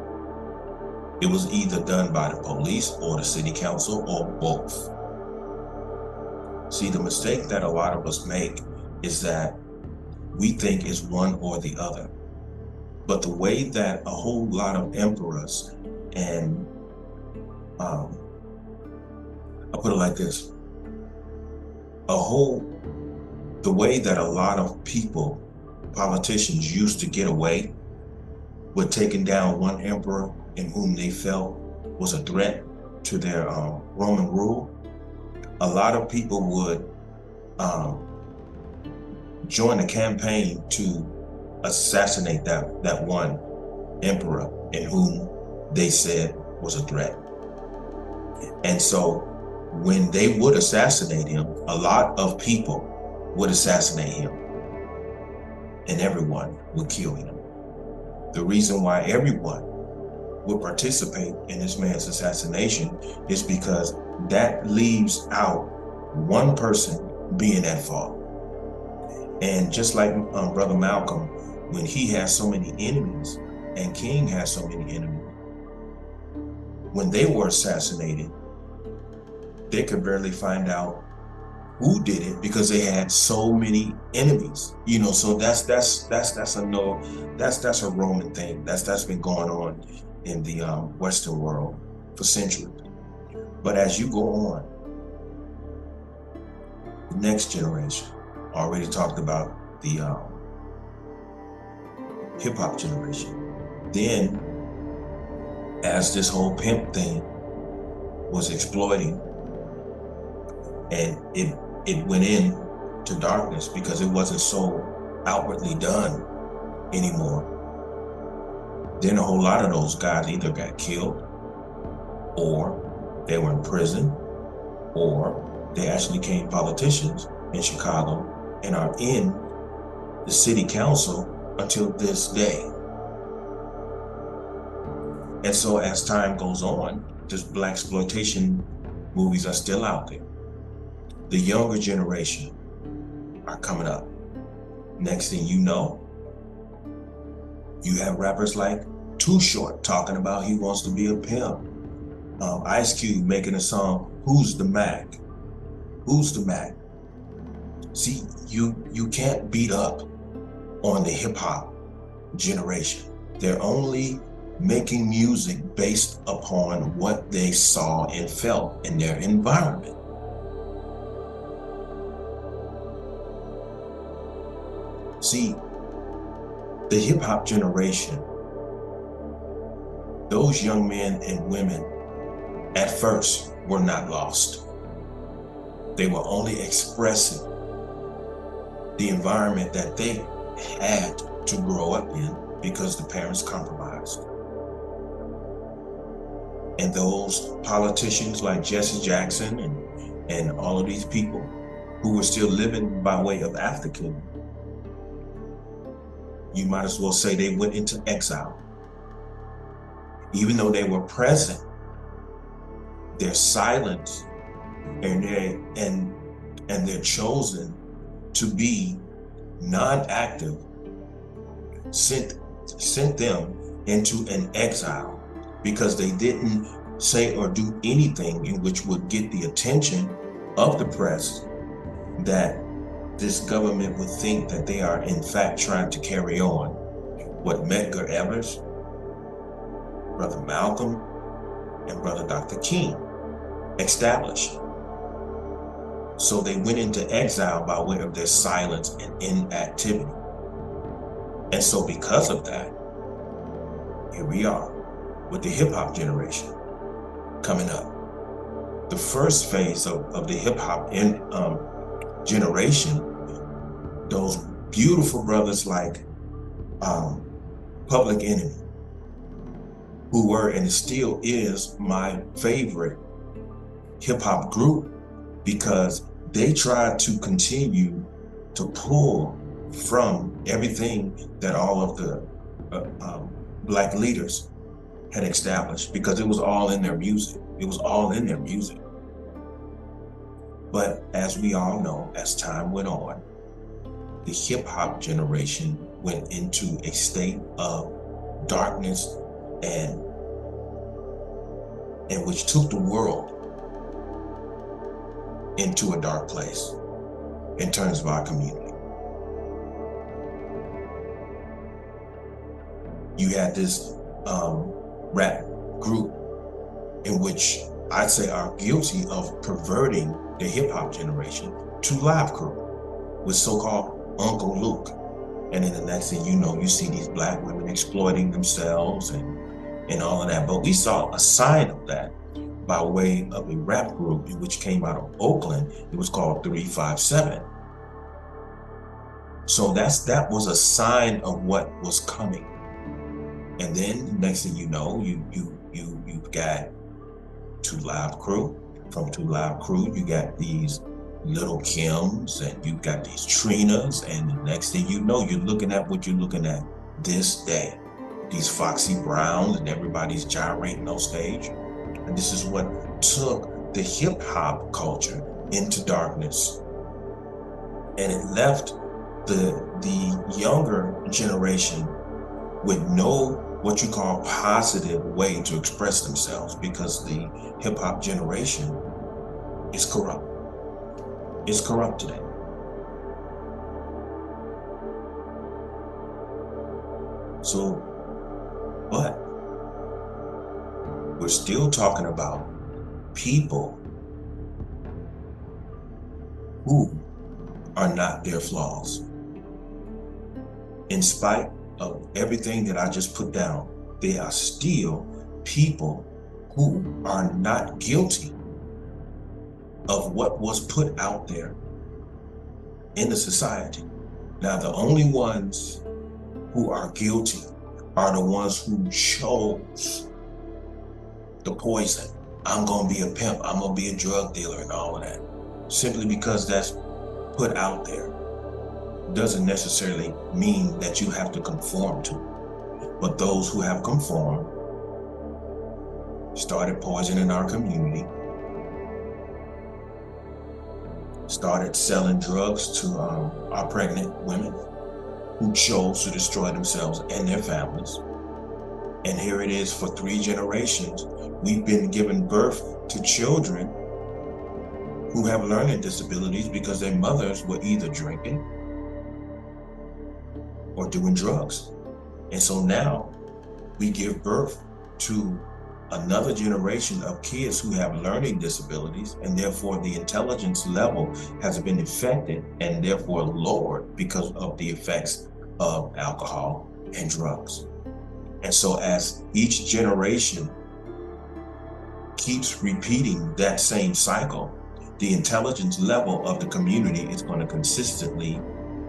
It was either done by the police or the city council or both. See, the mistake that a lot of us make is that we think it's one or the other. But the way that a whole lot of emperors and I'll put it like this, the way that a lot of people, politicians, used to get away with taking down one emperor in whom they felt was a threat to their Roman rule, a lot of people would join a campaign to assassinate that one emperor in whom they said was a threat. And so when they would assassinate him, a lot of people would assassinate him, and everyone would kill him. The reason why everyone would participate in this man's assassination is because that leaves out one person being at fault. And just like Brother Malcolm, when he has so many enemies and King has so many enemies, when they were assassinated, they could barely find out who did it because they had so many enemies. You know, so that's a Roman thing. That's been going on in the Western world for centuries. But as you go on, the next generation, already talked about the hip hop generation. Then, as this whole pimp thing was exploding, and it went into darkness because it wasn't so outwardly done anymore, then a whole lot of those guys either got killed, or they were in prison, or they actually became politicians in Chicago and are in the city council until this day. And so as time goes on, just blaxploitation movies are still out there. The younger generation are coming up. Next thing you know, You have rappers like Too Short talking about he wants to be a pimp. Ice Cube making a song, Who's the Mac? Who's the Mac? See, you can't beat up on the hip hop generation. They're only making music based upon what they saw and felt in their environment. See, the hip hop generation, those young men and women at first were not lost. They were only expressing the environment that they had to grow up in because the parents compromised. And those politicians like Jesse Jackson and all of these people who were still living by way of African, you might as well say they went into exile. Even though they were present, their silence and they're chosen to be non-active sent them into an exile because they didn't say or do anything in which would get the attention of the press that this government would think that they are in fact trying to carry on what Medgar Evers, Brother Malcolm, and Brother Dr. King established. So they went into exile by way of their silence and inactivity. And so because of that, here we are with the hip hop generation coming up. The first phase of the hip hop generation, those beautiful brothers like Public Enemy, who were and still is my favorite hip hop group, because they tried to continue to pull from everything that all of the Black leaders had established, because it was all in their music. It was all in their music. But as we all know, as time went on, the hip hop generation went into a state of darkness and which took the world into a dark place in terms of our community. You had this rap group in which I'd say are guilty of perverting the hip hop generation to Live Crew with so-called Uncle Luke. And then the next thing you know, you see these Black women exploiting themselves and all of that. But we saw a sign of that by way of a rap group in which came out of Oakland. It was called 357. So that was a sign of what was coming. And then the next thing you know, you've got Two Live Crew. From Two Live Crew, you got these Little Kims and you've got these Trinas, and the next thing you know, you're looking at what you're looking at this day. These Foxy Browns, and everybody's gyrating on stage. And this is what took the hip hop culture into darkness. And it left the younger generation with no what you call positive way to express themselves, because the hip hop generation is corrupt. It's corrupt today. So, but we're still talking about people who are not their flaws. In spite of everything that I just put down, they are still people who are not guilty of what was put out there in the society. Now, the only ones who are guilty are the ones who chose the poison. I'm gonna be a pimp, I'm gonna be a drug dealer and all of that. Simply because that's put out there doesn't necessarily mean that you have to conform to it. But those who have conformed started poisoning our community, started selling drugs to our pregnant women who chose to destroy themselves and their families. And here it is, for 3 generations, we've been giving birth to children who have learning disabilities because their mothers were either drinking or doing drugs. And so now we give birth to another generation of kids who have learning disabilities, and therefore the intelligence level has been affected and therefore lowered because of the effects of alcohol and drugs. And so as each generation keeps repeating that same cycle, the intelligence level of the community is going to consistently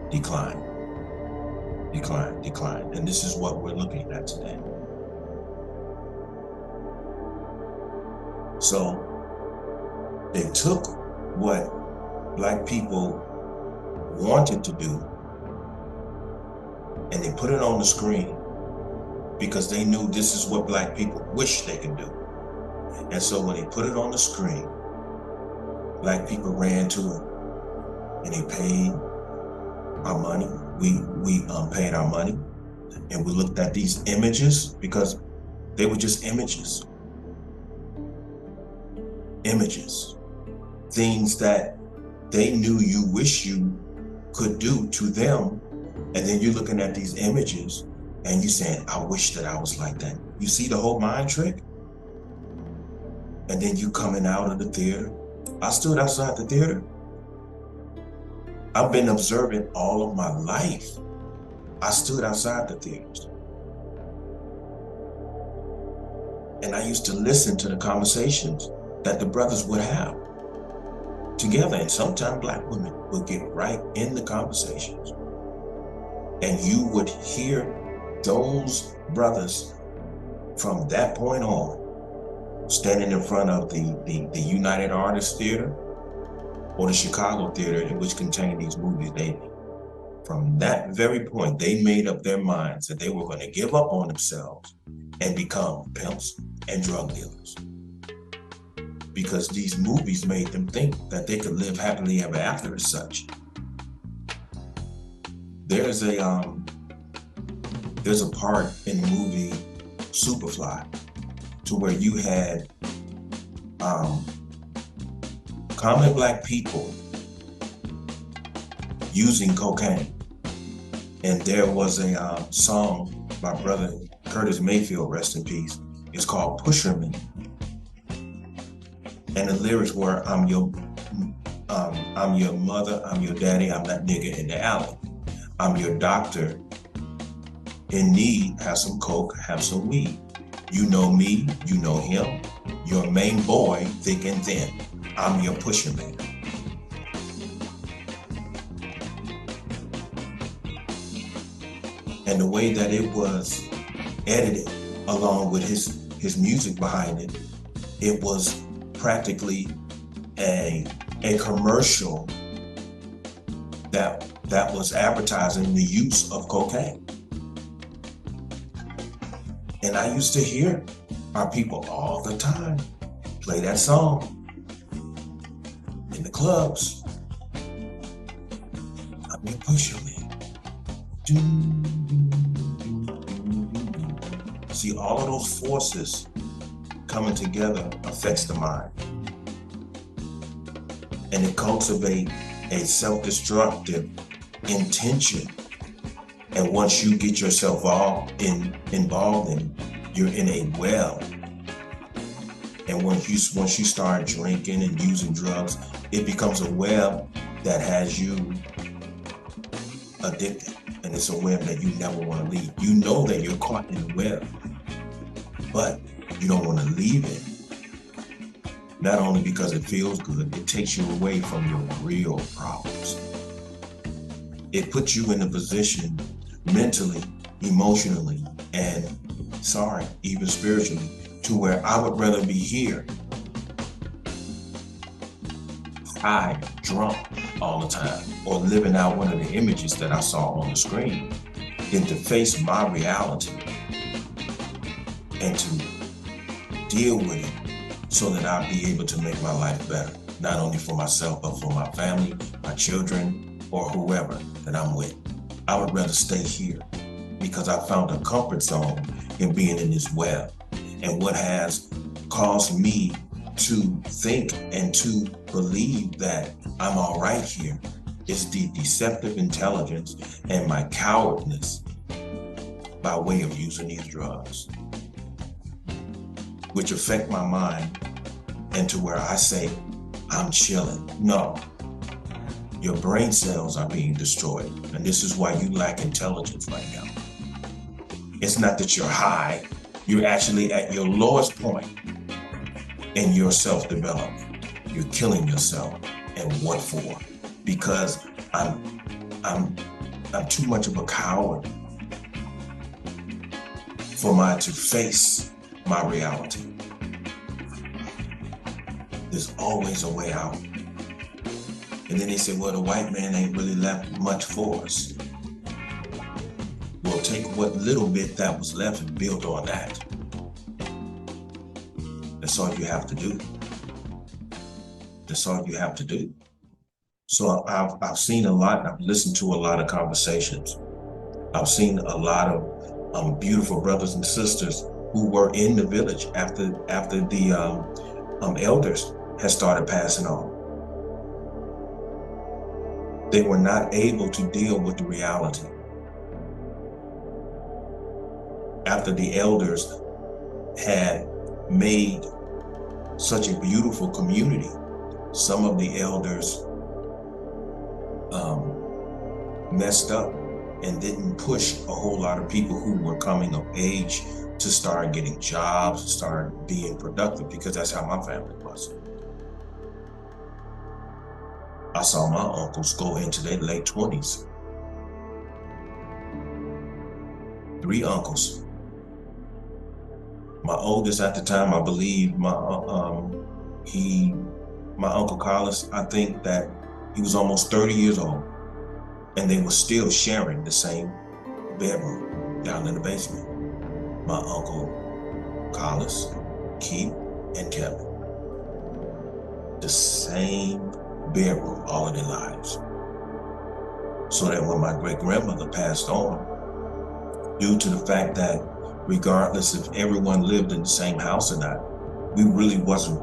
decline. And this is what we're looking at today. So they took what Black people wanted to do and they put it on the screen because they knew this is what Black people wish they could do. And so when they put it on the screen, Black people ran to it and they paid our money. We paid our money and we looked at these images because they were just images. Things that they knew you wish you could do to them. And then you're looking at these images and you're saying, I wish that I was like that. You see the whole mind trick? And then you coming out of the theater. I stood outside the theater. I've been observant all of my life. I stood outside the theaters. And I used to listen to the conversations that the brothers would have together. And sometimes Black women would get right in the conversations. And you would hear those brothers from that point on standing in front of the United Artists Theater or the Chicago Theater, in which contained these movies. From that very point, they made up their minds that they were going to give up on themselves and become pimps and drug dealers. Because these movies made them think that they could live happily ever after as such. There's a part in the movie Superfly to where you had common Black people using cocaine. And there was a song by brother Curtis Mayfield, rest in peace. It's called Pusherman. And the lyrics were, I'm your mother, I'm your daddy, I'm that nigga in the alley. I'm your doctor in need, have some coke, have some weed. You know me, you know him. Your main boy, thick and thin. I'm your pusher man. And the way that it was edited, along with his music behind it, it was practically a commercial that was advertising the use of cocaine. And I used to hear our people all the time play that song in the clubs. I'm your pusher man. See, all of those forces coming together affects the mind. And it cultivates a self-destructive intention. And once you get yourself involved in, you're in a well. And once you start drinking and using drugs, it becomes a web that has you addicted. And it's a web that you never want to leave. You know that you're caught in the web, but you don't want to leave it. Not only because it feels good, it takes you away from your real problems. It puts you in a position mentally, emotionally, and even spiritually, to where I would rather be here, high, drunk all the time, or living out one of the images that I saw on the screen, than to face my reality and to deal with it so that I'll be able to make my life better, not only for myself, but for my family, my children, or whoever that I'm with. I would rather stay here because I found a comfort zone in being in this web. And what has caused me to think and to believe that I'm all right here is the deceptive intelligence and my cowardness by way of using these drugs, which affect my mind into where I say, I'm chilling. No, your brain cells are being destroyed. And this is why you lack intelligence right now. It's not that you're high, you're actually at your lowest point in your self-development. You're killing yourself. And what for? Because I'm too much of a coward to face my reality. There's always a way out. And then they say, well, the white man ain't really left much for us. Well, take what little bit that was left and build on that. That's all you have to do. That's all you have to do. So I've seen a lot, I've listened to a lot of conversations. I've seen a lot of beautiful brothers and sisters who were in the village after the elders had started passing on. They were not able to deal with the reality. After the elders had made such a beautiful community, some of the elders messed up and didn't push a whole lot of people who were coming of age to start getting jobs, to start being productive, because that's how my family was. I saw my uncles go into their late 20s. 3 uncles. My oldest at the time, I believe, my Uncle Carlos, I think that he was almost 30 years old, and they were still sharing the same bedroom down in the basement. My Uncle Carlos, Keith, and Kevin. The same bedroom all of their lives. So that when my great-grandmother passed on, due to the fact that regardless if everyone lived in the same house or not, we really wasn't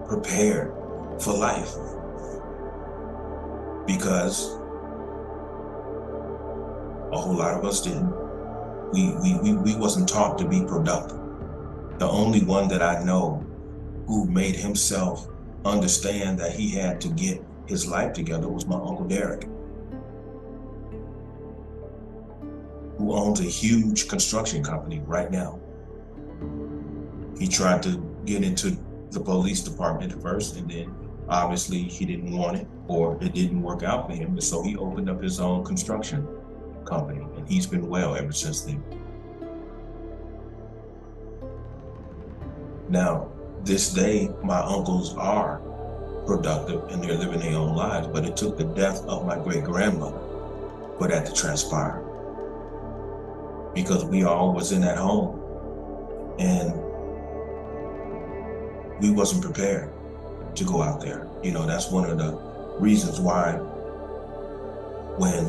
prepared for life. Because a whole lot of us didn't. We wasn't taught to be productive. The only one that I know who made himself understand that he had to get his life together was my Uncle Derek, who owns a huge construction company right now. He tried to get into the police department at first, and then obviously he didn't want it, or it didn't work out for him, and so he opened up his own construction company, and he's been well ever since then. Now, this day, my uncles are productive and they're living their own lives, but it took the death of my great-grandmother for that to transpire. Because we all was in that home, and we wasn't prepared to go out there. You know, that's one of the reasons why when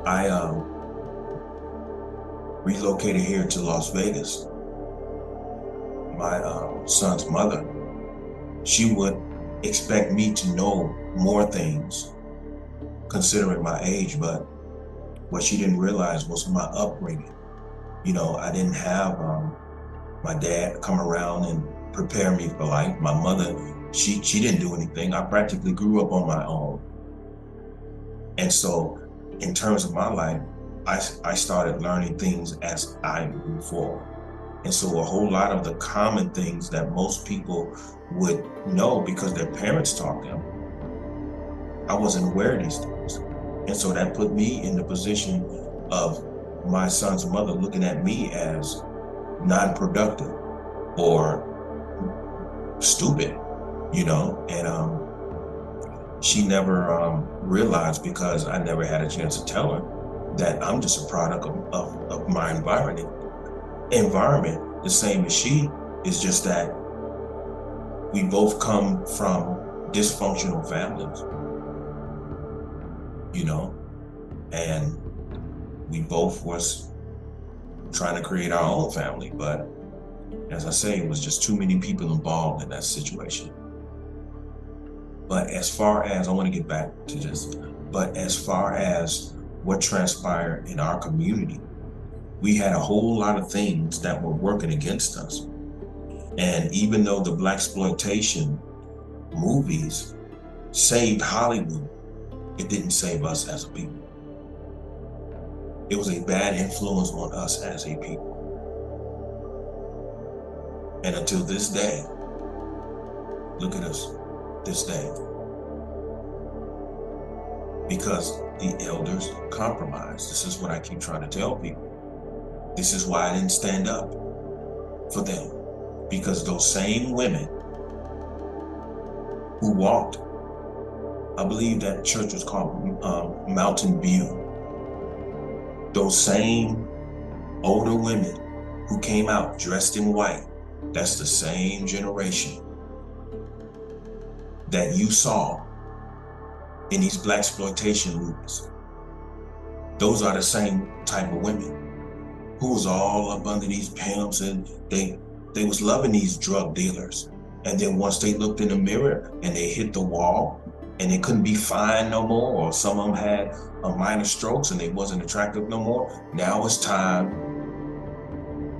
I relocated here to Las Vegas, my son's mother, she would expect me to know more things considering my age, but what she didn't realize was my upbringing. You know, I didn't have my dad come around and prepare me for life. My mother, she didn't do anything. I practically grew up on my own. And so in terms of my life, I started learning things as I moved forward. And so a whole lot of the common things that most people would know because their parents taught them, I wasn't aware of these things. And so that put me in the position of my son's mother looking at me as non-productive or stupid, you know, and she never realized, because I never had a chance to tell her, that I'm just a product of my environment, the same as she is, just that we both come from dysfunctional families, you know, And we both was trying to create our own family, but as I say, it was just too many people involved in that situation. But as far as, I want to get back to this, but as far as what transpired in our community, we had a whole lot of things that were working against us. And even though the blaxploitation movies saved Hollywood, it didn't save us as a people. It was a bad influence on us as a people. And until this day, look at us, this day. Because the elders compromised. This is what I keep trying to tell people. This is why I didn't stand up for them. Because those same women who walked, I believe that church was called Mountain View. Those same older women who came out dressed in white, that's the same generation that you saw in these blaxploitation movies. Those are the same type of women who was all up under these pimps, and they was loving these drug dealers. And then once they looked in the mirror and they hit the wall and they couldn't be fine no more, or some of them had a minor strokes and they wasn't attractive no more, now it's time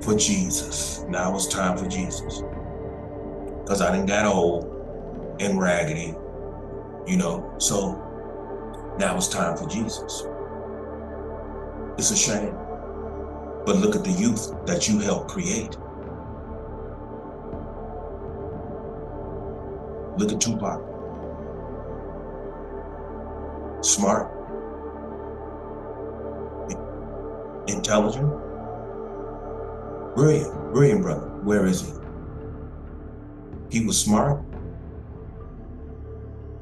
for Jesus. Now it's time for Jesus. Because I done got old and raggedy, you know, so now it's time for Jesus. It's a shame. But look at the youth that you helped create. Look at Tupac. Smart, intelligent, brilliant brother. Where is he? He was smart,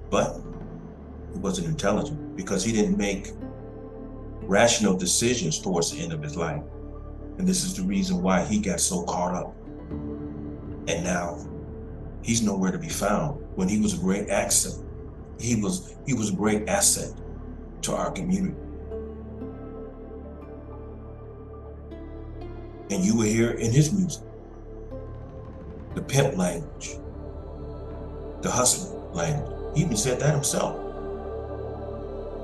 but he wasn't intelligent because he didn't make rational decisions towards the end of his life. And this is the reason why he got so caught up. And now he's nowhere to be found. When he was a great asset, he was a great asset to our community. And you will hear in his music the pimp language, the hustler language. He even said that himself.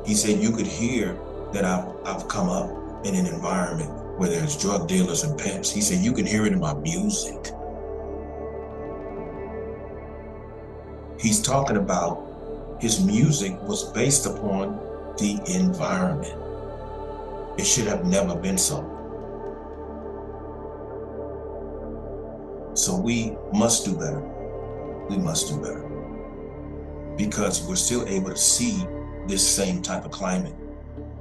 He said you could hear that I've come up in an environment where there's drug dealers and pimps. He said you can hear it in my music. He's talking about his music was based upon the environment. It should have never been so. So we must do better. We must do better. Because we're still able to see this same type of climate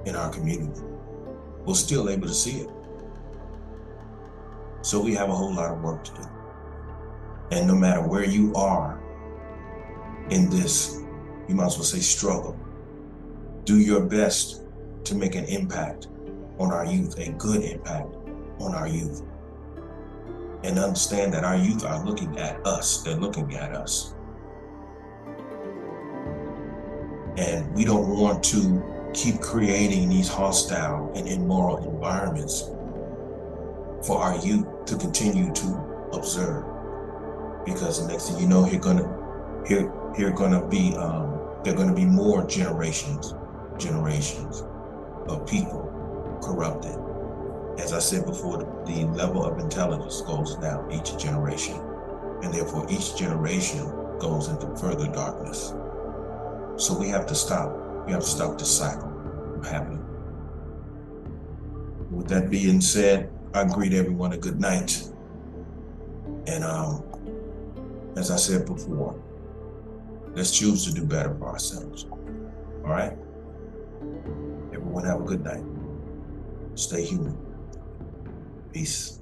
in our community. We're still able to see it. So we have a whole lot of work to do. And no matter where you are in this, you might as well say struggle, do your best to make an impact on our youth, a good impact on our youth. And understand that our youth are looking at us, they're looking at us. And we don't want to keep creating these hostile and immoral environments for our youth to continue to observe. Because the next thing you know, there are gonna be more generations of people corrupted. As I said before, the level of intelligence goes down each generation, and therefore each generation goes into further darkness. So we have to stop. We have to stop this cycle from happening. With that being said, I greet everyone a good night. And as I said before, let's choose to do better for ourselves. All right? Everyone have a good night. Stay human. Peace.